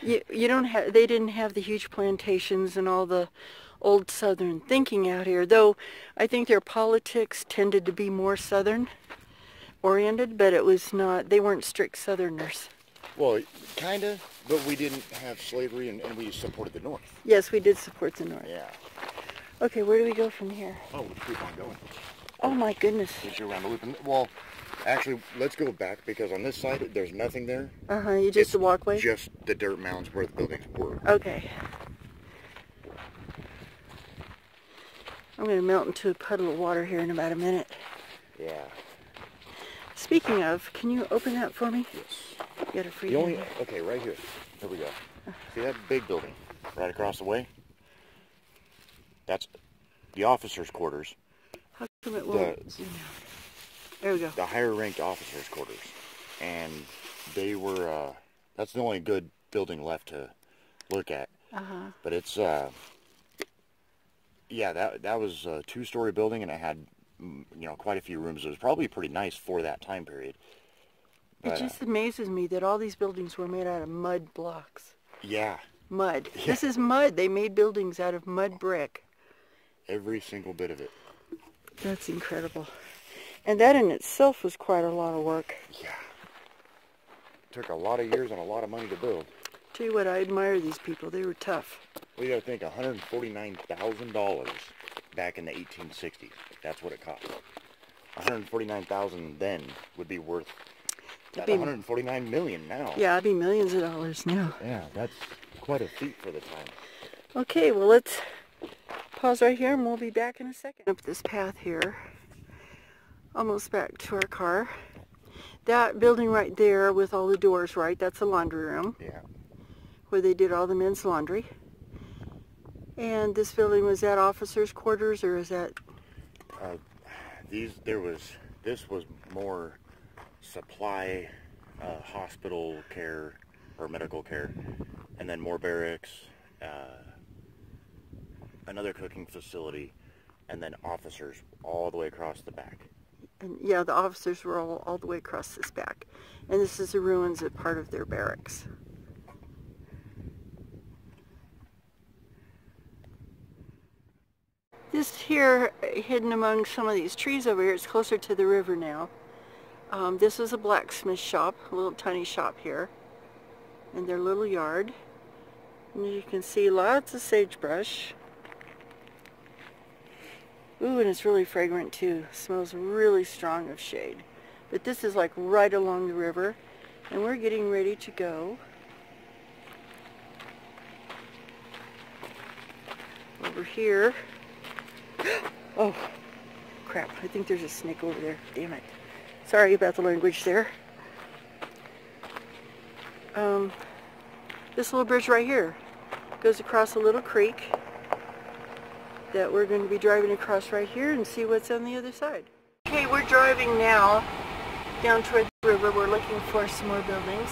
You don't have. They didn't have the huge plantations and all the old Southern thinking out here. Though I think their politics tended to be more Southern oriented, but it was not. They weren't strict Southerners. Well, kind of, but we didn't have slavery, and we supported the North. Yes, we did support the North. Yeah. Okay, where do we go from here? Oh, we'll keep on going. Oh my goodness. Get you around the loop. Well, actually, let's go back, because on this side, there's nothing there. You just a walkway? Just the dirt mounds where the buildings were. Okay. I'm going to melt into a puddle of water here in about a minute. Yeah. Speaking of, can you open that for me? Yes. You got a free Okay, right here. Here we go. See that big building right across the way? That's the officers' quarters. How come it won't zoom out? There we go. The higher ranked officers' quarters. And they were, that's the only good building left to look at. But it's, yeah, that was a 2-story building, and it had, you know, quite a few rooms. It was probably pretty nice for that time period. But, it just amazes me that all these buildings were made out of mud blocks. Yeah. Mud. Yeah. This is mud. They made buildings out of mud brick. Every single bit of it. That's incredible. And that in itself was quite a lot of work. Yeah. Took a lot of years and a lot of money to build. Tell you what, I admire these people. They were tough. Well, you gotta think, $149,000 back in the 1860s. That's what it cost. $149,000 then would be worth about $149 million now. Yeah, it'd be millions of dollars now. Yeah, that's quite a feat for the time. Okay, well, let's pause right here and we'll be back in a second. Up this path here, almost back to our car. That building right there with all the doors, right, that's a laundry room. Yeah. Where they did all the men's laundry. And this building, was that officers' quarters, or is that? This was more supply, hospital care, or medical care, and then more barracks, another cooking facility, and then officers all the way across the back. And yeah, the officers were all the way across this back. And this is the ruins of part of their barracks. This here, hidden among some of these trees over here, it's closer to the river now. This is a blacksmith shop, a little tiny shop here, in their little yard. And you can see lots of sagebrush. Ooh, and it's really fragrant too. It smells really strong of shade. But this is like right along the river, and we're getting ready to go over here. Oh, crap. I think there's a snake over there. Damn it. Sorry about the language there. This little bridge right here goes across a little creek that we're going to be driving across right here and see what's on the other side. Okay, we're driving now down toward the river. We're looking for some more buildings.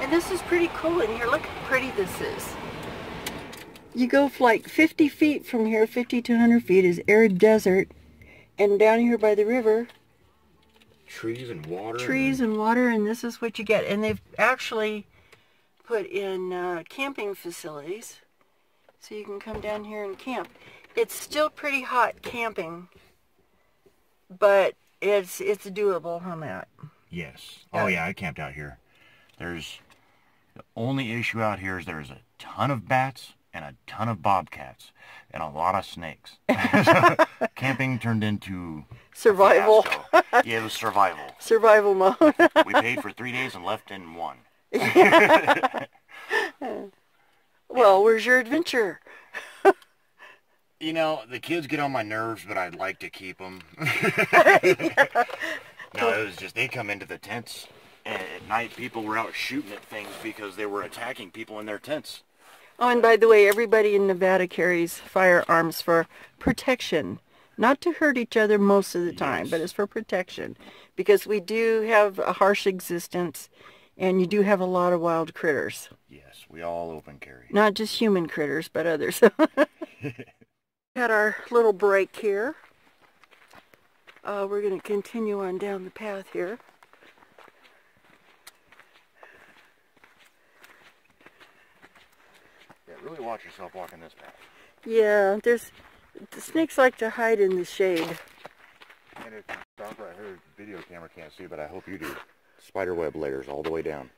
And this is pretty cool in here. Look how pretty this is. You go like 50 feet from here, 50 to 100 feet is arid desert. And down here by the river, trees and water. Trees and water, and this is what you get. And they've actually put in camping facilities, so you can come down here and camp. It's still pretty hot camping, but it's doable, huh, Matt? Yes. Oh yeah, I camped out here. The only issue out here is there's a ton of bats and a ton of bobcats and a lot of snakes. So, camping turned into survival. Yeah, it was survival. Survival mode. We paid for 3 days and left in 1. Well, where's your adventure? You know, the kids get on my nerves, but I'd like to keep them. No, it was just, they come into the tents, and at night people were out shooting at things because they were attacking people in their tents. Oh, and by the way, everybody in Nevada carries firearms for protection. Not to hurt each other most of the time, but it's for protection. Because we do have a harsh existence, and you do have a lot of wild critters. Yes, we all open carry. Not just human critters, but others. Had our little break here. We're going to continue on down the path here. Yeah, really watch yourself walking this path. Yeah, the snakes like to hide in the shade. And if you stop right here, video camera can't see, but I hope you do. Spiderweb layers all the way down.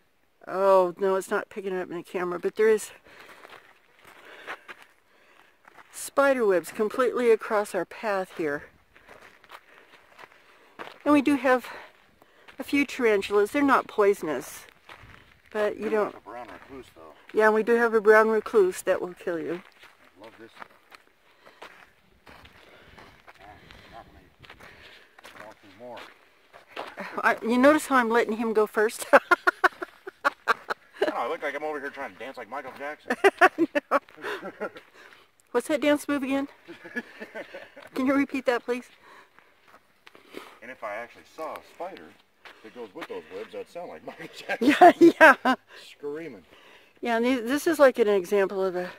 Oh, no, it's not picking it up in the camera, but there is spider webs completely across our path here. And we do have a few tarantulas. They're not poisonous, but you don't... A brown recluse, though. Yeah, and we do have a brown recluse that will kill you. I love this. More. You notice how I'm letting him go first? Oh, I look like I'm over here trying to dance like Michael Jackson. No. What's that dance move again? Can you repeat that, please? And if I actually saw a spider that goes with those webs, that'd sound like Michael Jackson. Yeah. Screaming. Yeah, and this is like an example of a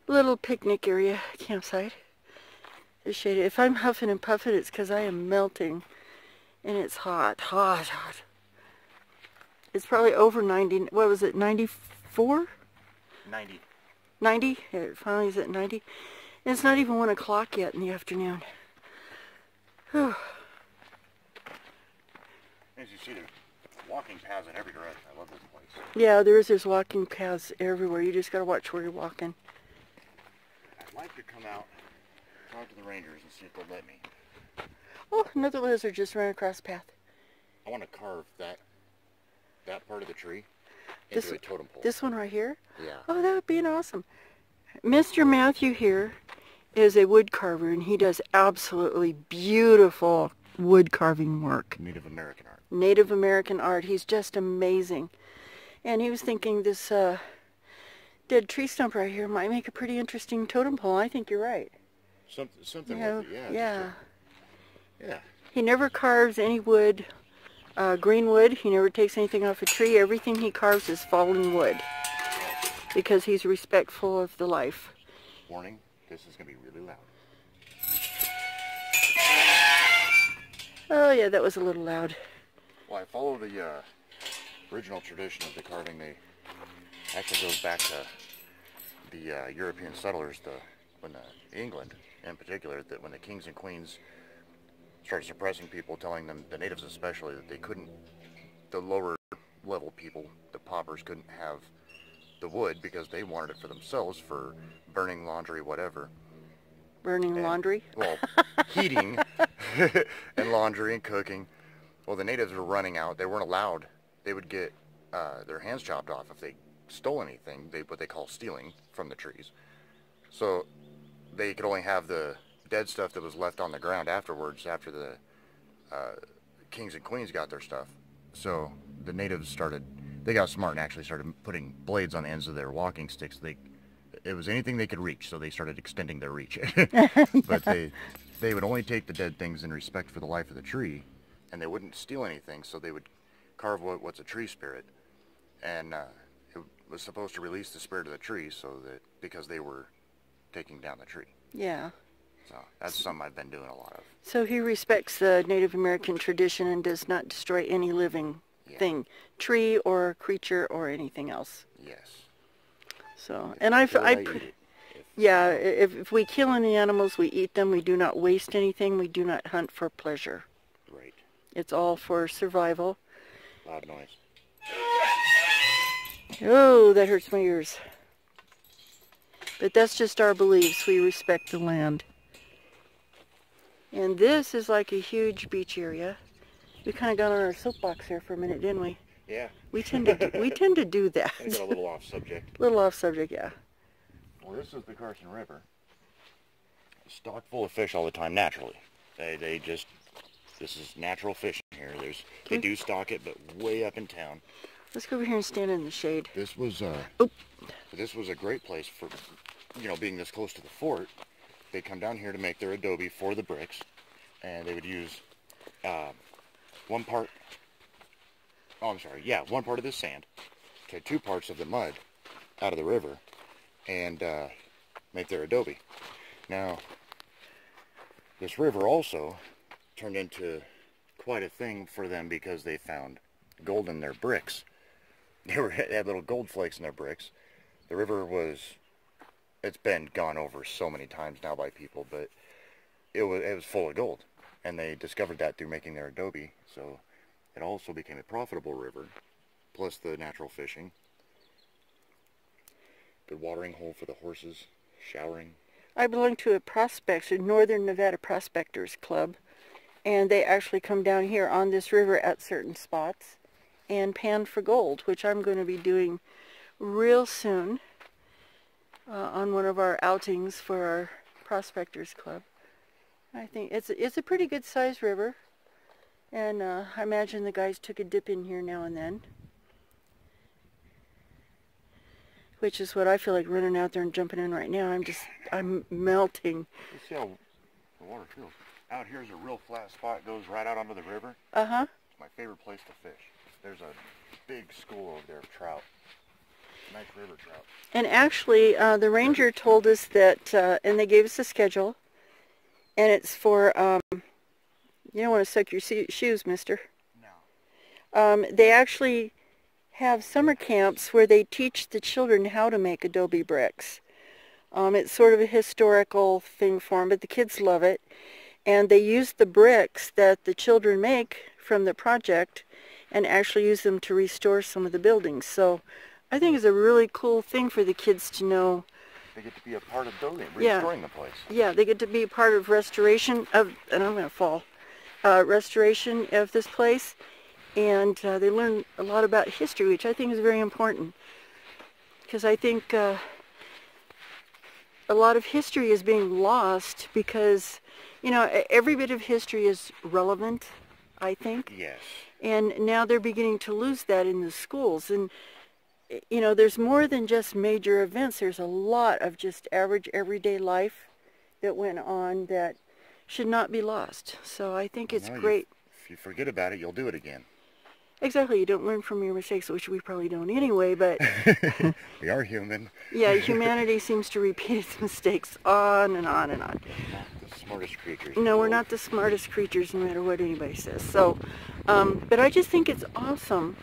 little picnic area campsite. It's shaded. If I'm huffing and puffing, it's because I am melting. And it's hot, hot, hot. It's probably over 90, what was it, 94? 90. 90? It finally is at 90. And it's not even 1 o'clock yet in the afternoon. Whew. As you see, there's walking paths in every direction. I love this place. Yeah, there's walking paths everywhere. You just got to watch where you're walking. I'd like to come out, talk to the rangers, and see if they'll let me. Oh, another lizard just ran across the path. I want to carve that part of the tree into a totem pole. This one right here? Yeah. Oh, that would be awesome. Mr. Matthew here is a wood carver, and he does absolutely beautiful wood carving work. Native American art. Native American art. He's just amazing. And he was thinking this dead tree stump right here might make a pretty interesting totem pole. I think you're right. Something You know, with it, yeah. Yeah. Yeah. He never carves any wood, green wood. He never takes anything off a tree. Everything he carves is fallen wood because he's respectful of the life. Warning, this is going to be really loud. Oh yeah, that was a little loud. Well, I follow the original tradition of the carving. They actually goes back to the European settlers, when England in particular, that when the kings and queens started suppressing people, telling them, the natives especially, that they couldn't, the lower level people, the paupers, couldn't have the wood because they wanted it for themselves, for burning, laundry, whatever. Burning laundry? Well, heating and laundry and cooking. Well, the natives were running out. They weren't allowed. They would get their hands chopped off if they stole anything, what they call stealing, from the trees. So they could only have the dead stuff that was left on the ground afterwards, after the kings and queens got their stuff. So the natives they got smart and actually started putting blades on the ends of their walking sticks. It was anything they could reach, so they started extending their reach. But they would only take the dead things in respect for the life of the tree, and they wouldn't steal anything, so they would carve what's a tree spirit, and it was supposed to release the spirit of the tree, because they were taking down the tree. Yeah. So that's something I've been doing a lot of. So he respects the Native American tradition and does not destroy any living thing, tree or creature or anything else. Yes. So, If and I if we kill any animals, we eat them. We do not waste anything. We do not hunt for pleasure. Right. It's all for survival. Loud noise. Oh, that hurts my ears. But that's just our beliefs. We respect the land. And this is like a huge beach area. We kind of got on our soapbox here for a minute, didn't we? Yeah. We tend to do that. I got a little off subject. Little off subject, yeah. Well, this is the Carson River. It's stocked full of fish all the time, naturally. This is natural fishing here. They do stock it, but way up in town. Let's go over here and stand in the shade. This was a great place for, being this close to the fort. They come down here to make their adobe for the bricks, and they would use one part of the sand, take 2 parts of the mud out of the river, and make their adobe. Now, this river also turned into quite a thing for them because they found gold in their bricks. They had little gold flakes in their bricks. The river it's been gone over so many times now by people, but it was full of gold, and they discovered that through making their adobe. So it also became a profitable river. plus the natural fishing. Good watering hole for the horses, showering. I belong to a Northern Nevada Prospectors Club, and they actually come down here on this river at certain spots and pan for gold, which I'm going to be doing real soon on one of our outings for our Prospectors Club. I think it's a pretty good sized river, and I imagine the guys took a dip in here now and then, which is what I feel like running out there and jumping in right now. I'm melting. You see how the water feels. Out here is a real flat spot, goes right out onto the river. Uh-huh. It's my favorite place to fish. There's a big school over there of trout. Nice river trout. And actually, the ranger told us that, and they gave us a schedule, and it's for, you don't want to suck your shoes, mister. No. They actually have summer camps where they teach the children how to make adobe bricks. It's sort of a historical thing for them, but the kids love it. And they use the bricks that the children make from the project and actually use them to restore some of the buildings. So I think it's a really cool thing for the kids to know. They get to be a part of building, restoring the place. Yeah, they get to be a part of restoration of, and I'm going to fall, restoration of this place. And they learn a lot about history, which I think is very important. Because I think a lot of history is being lost because, you know, every bit of history is relevant, I think. Yes. And now they're beginning to lose that in the schools. And, you know, there's more than just major events. There's a lot of just average, everyday life that went on that should not be lost. So I think it's great. If you forget about it, you'll do it again. Exactly. You don't learn from your mistakes, which we probably don't anyway, but... We are human. Yeah, humanity seems to repeat its mistakes on and on and on. Not the smartest creatures. No, we're not the smartest creatures, no matter what anybody says. So, but I just think it's awesome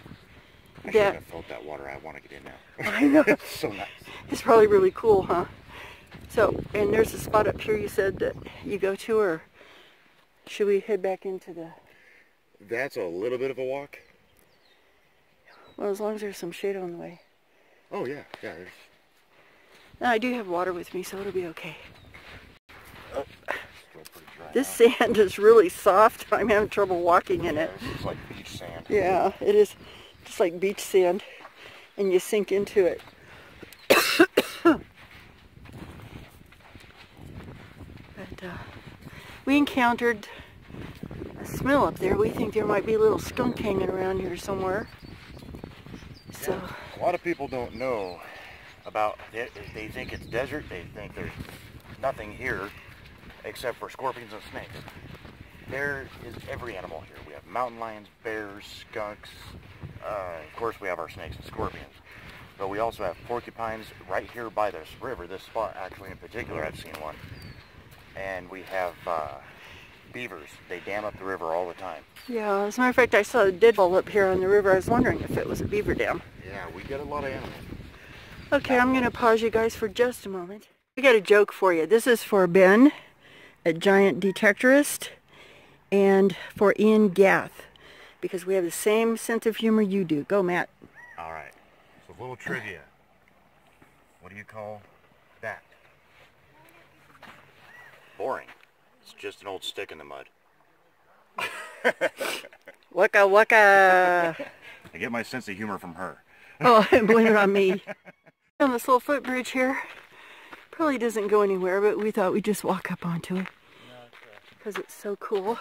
I should have felt that water. I want to get in now. I know. It's so nice. It's probably really cool, huh? So, and there's a spot up here you said that you go to, or should we head back into the... That's a little bit of a walk. Well, as long as there's some shade on the way. Oh, yeah. Yeah, there's... No, I do have water with me, so it'll be okay. Oh. Still pretty dry This sand is really soft. I'm having trouble walking in it. It's like beach sand. Yeah, it is just like beach sand, and you sink into it. But we encountered a smell up there. We think there might be a little skunk hanging around here somewhere. So a lot of people don't know about it. They think it's desert. They think there's nothing here except for scorpions and snakes. There is every animal here. We have mountain lions, bears, skunks. Of course, we have our snakes and scorpions. But we also have porcupines right here by this river. This spot, actually, in particular, I've seen one. And we have beavers. They dam up the river all the time. yeah, as a matter of fact, I saw a deadfall up here on the river. I was wondering if it was a beaver dam. Yeah, we get a lot of animals. Okay, I'm going to pause you guys for just a moment. We got a joke for you. This is for Ben, a giant detectorist, and for Ian Gath, because we have the same sense of humor you do. Go, Matt. All right. So a little trivia. What do you call that? Boring. It's just an old stick in the mud. Waka waka. I get my sense of humor from her. Oh, blame it on me. On this little footbridge here, probably doesn't go anywhere, but we thought we'd just walk up onto it because it's so cool.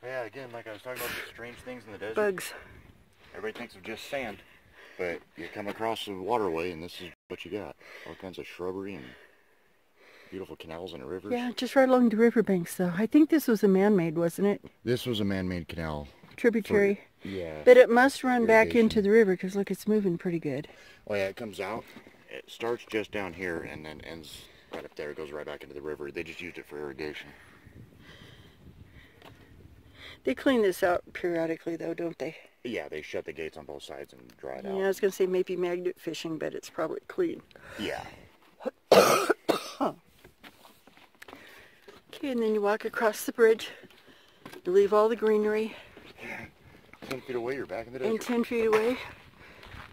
Yeah, again, like I was talking about the strange things in the desert. Bugs. Everybody thinks of just sand, but you come across a waterway and this is what you got. All kinds of shrubbery and beautiful canals and rivers. Yeah, just right along the riverbanks, though. I think this was a man-made, wasn't it? This was a man-made canal. Tributary. Yeah. But it must run back into the river because look, it's moving pretty good. Oh yeah, it comes out. It starts just down here and then ends right up there. It goes right back into the river. They just used it for irrigation. They clean this out periodically, though, don't they? Yeah, they shut the gates on both sides and dry it out. Yeah, I was going to say maybe magnet fishing, but it's probably clean. Yeah. Okay, and then you walk across the bridge. You leave all the greenery. 10 feet away, you're back in the desert. And 10 feet away,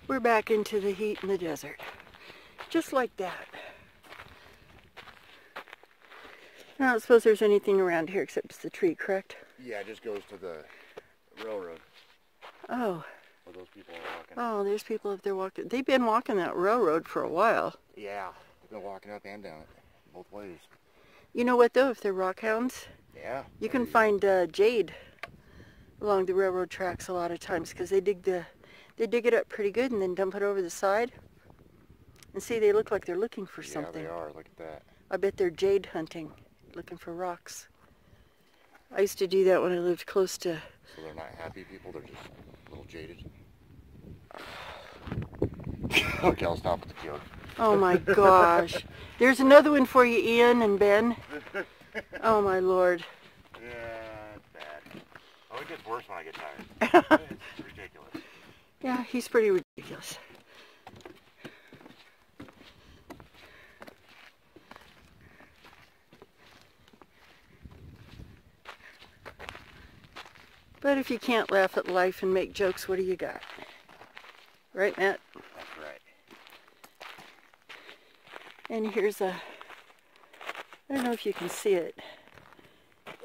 we're back into the heat in the desert. Just like that. I don't suppose there's anything around here except it's the tree, correct? Yeah, it just goes to the railroad. Oh. Where those people are walking. Oh, there's people up there walking. They've been walking that railroad for a while. Yeah, they've been walking up and down it, both ways. You know what though, if they're rock hounds, yeah, you can find jade along the railroad tracks a lot of times because they dig it up pretty good and then dump it over the side. And see, they look like they're looking for something. Yeah, they are. Look at that. I bet they're jade hunting, looking for rocks. I used to do that when I lived close to... So they're not happy people, they're just a little jaded. Okay, I'll stop with the joke. Oh my gosh. There's another one for you, Ian and Ben. Oh my Lord. Yeah, it's bad. Oh, it gets worse when I get tired. It's ridiculous. Yeah, he's pretty ridiculous. But if you can't laugh at life and make jokes, what do you got? Right, Matt? That's right. And here's a, I don't know if you can see it.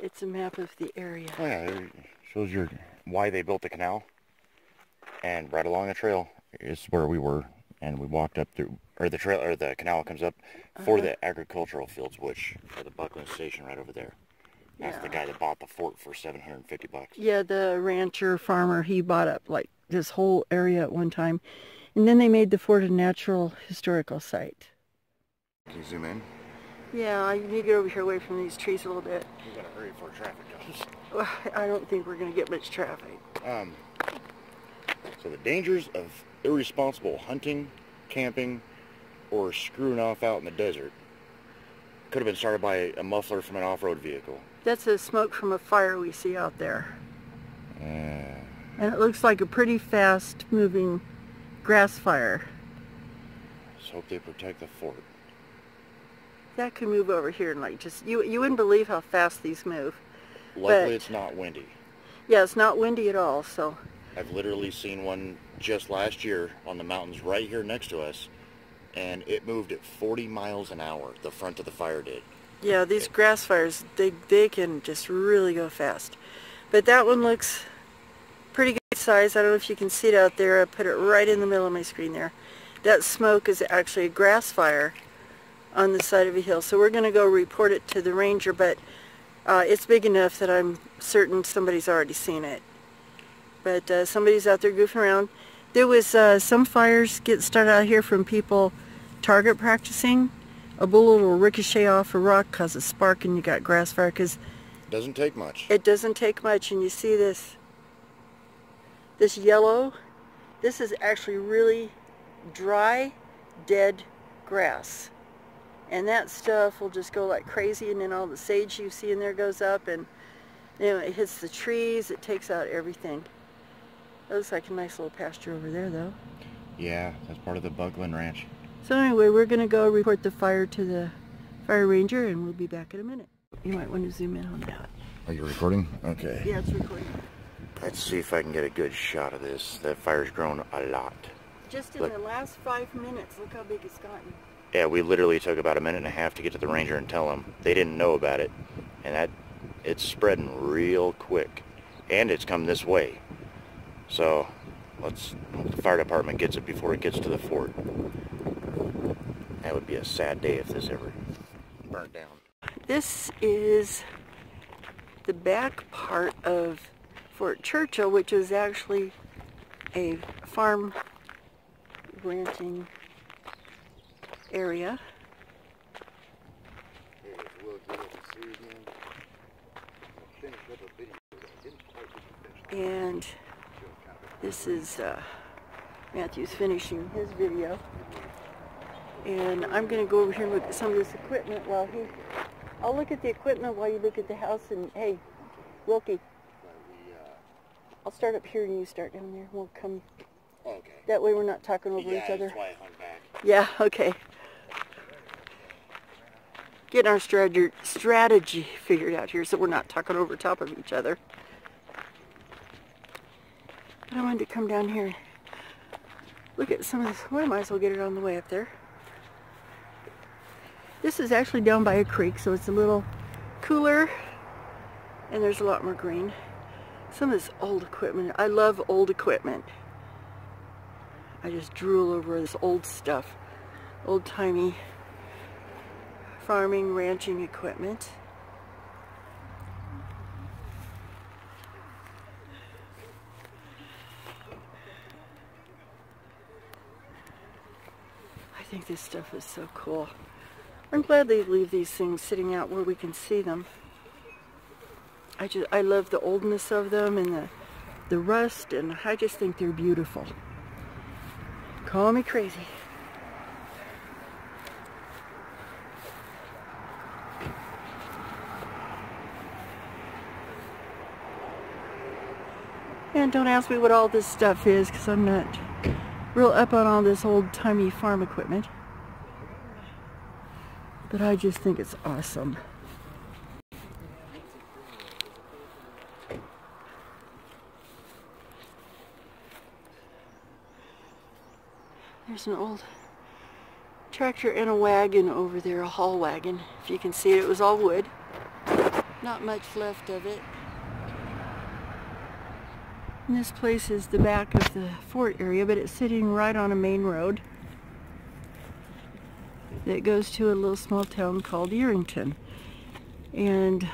It's a map of the area. Oh yeah, it shows you why they built the canal. And right along the trail is where we were. And we walked up through, or the trail, or the canal comes up for the agricultural fields, which are the Buckland Station right over there. That's the guy that bought the fort for $750. Yeah, the rancher, farmer, he bought up like this whole area at one time. And then they made the fort a natural historical site. Can you zoom in? Yeah, I need to get over here away from these trees a little bit. You gotta hurry before traffic comes. Well, I don't think we're going to get much traffic. So the dangers of irresponsible hunting, camping, or screwing off out in the desert could have been started by a muffler from an off-road vehicle. That's the smoke from a fire we see out there. And And it looks like a pretty fast-moving grass fire. let's hope they protect the fort. That could move over here and like just, you wouldn't believe how fast these move. Luckily it's not windy. Yeah, it's not windy at all, so. I've literally seen one just last year on the mountains right here next to us, and it moved at 40 miles an hour, the front of the fire did. Yeah, these grass fires, they can just really go fast. But that one looks pretty good size. I don't know if you can see it out there. I put it right in the middle of my screen there. That smoke is actually a grass fire on the side of a hill. So we're going to go report it to the ranger, but it's big enough that I'm certain somebody's already seen it. But somebody's out there goofing around. There was some fires get started out here from people target practicing. A bullet will ricochet off a rock, cause a spark, and you got grass fire. Cause doesn't take much. it doesn't take much, and you see this yellow. This is actually really dry, dead grass, and that stuff will just go like crazy. And then all the sage you see in there goes up, and you know, it hits the trees. It takes out everything. That looks like a nice little pasture over there, though. Yeah, that's part of the Buckland Ranch. So anyway, we're going to go report the fire to the fire ranger, and we'll be back in a minute. You might want to zoom in on that. Are you recording? Okay. Yeah, it's recording. Let's see if I can get a good shot of this. That fire's grown a lot. Just in the last 5 minutes, look how big it's gotten. Yeah, we literally took about a minute and a half to get to the ranger and tell them. They didn't know about it. And it's spreading real quick. And it's come this way. So, let's hope the fire department gets it before it gets to the fort. That would be a sad day if this ever burnt down. This is the back part of Fort Churchill, which is actually a farm ranching area. And this is Matthew's finishing his video. And I'm going to go over here and look at some of this equipment while I'll look at the equipment while you look at the house. And hey, Wilkie, I'll start up here and you start down there. We'll come. Okay. That way we're not talking over each other. That's why I hung back. Yeah, okay. Getting our strategy figured out here so we're not talking over top of each other. But I wanted to come down here. Look at some of this. Well, I might as well get it on the way up there. This is actually down by a creek, so it's a little cooler, and there's a lot more green. Some of this old equipment. I love old equipment. I just drool over this old stuff. Old-timey farming, ranching equipment. I think this stuff is so cool. I'm glad they leave these things sitting out where we can see them. I love the oldness of them and the rust, and I just think they're beautiful. Call me crazy. And don't ask me what all this stuff is, because I'm not real up on all this old-timey farm equipment. But I just think it's awesome. There's an old tractor and a wagon over there, a haul wagon. If you can see it, it was all wood. Not much left of it. And this place is the back of the fort area, but it's sitting right on a main road that goes to a little small town called Yerington. And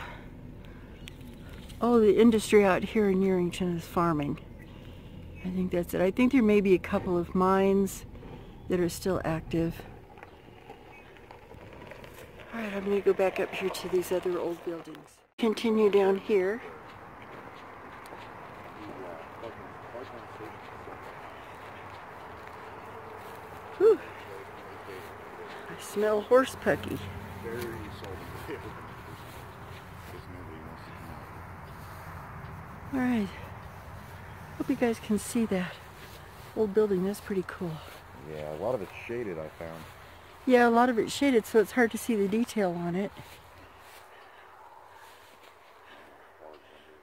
all the industry out here in Yerington is farming. I think that's it. I think there may be a couple of mines that are still active. Alright, I'm going to go back up here to these other old buildings. Continue down here. Whew. I smell horse pucky. Alright. Hope you guys can see that old building. That's pretty cool. Yeah, a lot of it's shaded, I found. Yeah, a lot of it's shaded, so it's hard to see the detail on it.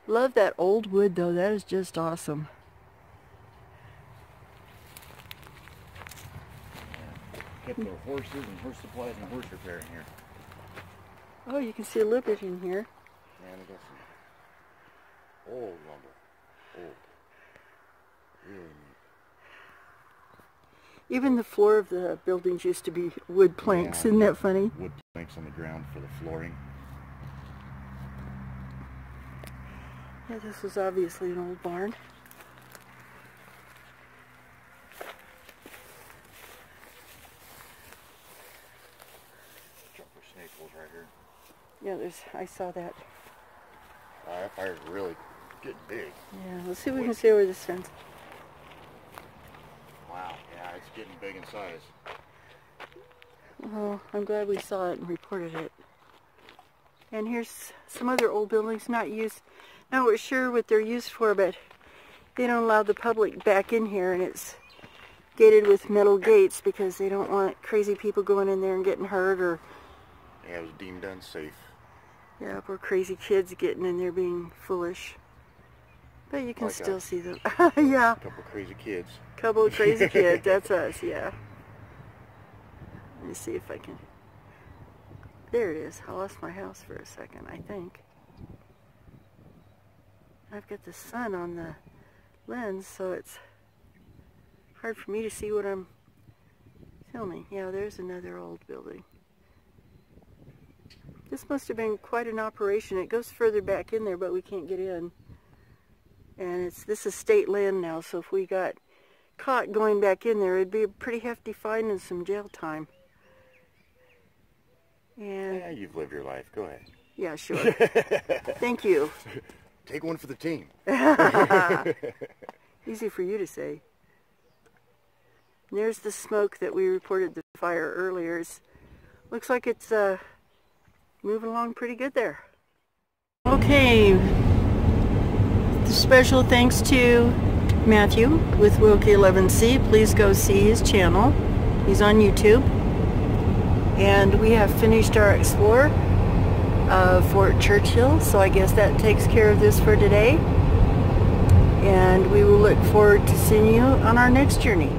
Love that old wood, though. That is just awesome. Kept our horses and horse supplies and horse repair in here. Oh, you can see a little bit in here. And I got some old lumber. Old. Really neat. Even the floor of the buildings used to be wood planks. Isn't that funny? Wood planks on the ground for the flooring. Yeah, this was obviously an old barn. Snake holes right here. Yeah, I saw that. That fire's really getting big. Yeah, let's see if we can see over this fence. Wow, yeah, it's getting big in size. Oh, I'm glad we saw it and reported it. And here's some other old buildings not used. Not we're sure what they're used for, but they don't allow the public back in here, and it's gated with metal gates because they don't want crazy people going in there and getting hurt, or yeah, it was deemed unsafe. yeah, or crazy kids getting in there being foolish. But you can Like still us. see them. Yeah. A couple crazy kids. Couple of crazy kids. That's us, yeah. Let me see if I can. There it is. I lost my house for a second, I think. I've got the sun on the lens, so it's hard for me to see what I'm filming. Yeah, there's another old building. This must have been quite an operation. It goes further back in there, but we can't get in. And this is state land now, so if we got caught going back in there, it'd be a pretty hefty fine and some jail time. And Yeah, you've lived your life. Go ahead. yeah, sure. Thank you. Take one for the team. Easy for you to say. And there's the smoke that we reported the fire earlier. Looks like it's moving along pretty good there. Okay. Special thanks to Matthew with Wilkie11C. Please go see his channel. He's on YouTube. And we have finished our explore of Fort Churchill, so I guess that takes care of this for today. and we will look forward to seeing you on our next journey.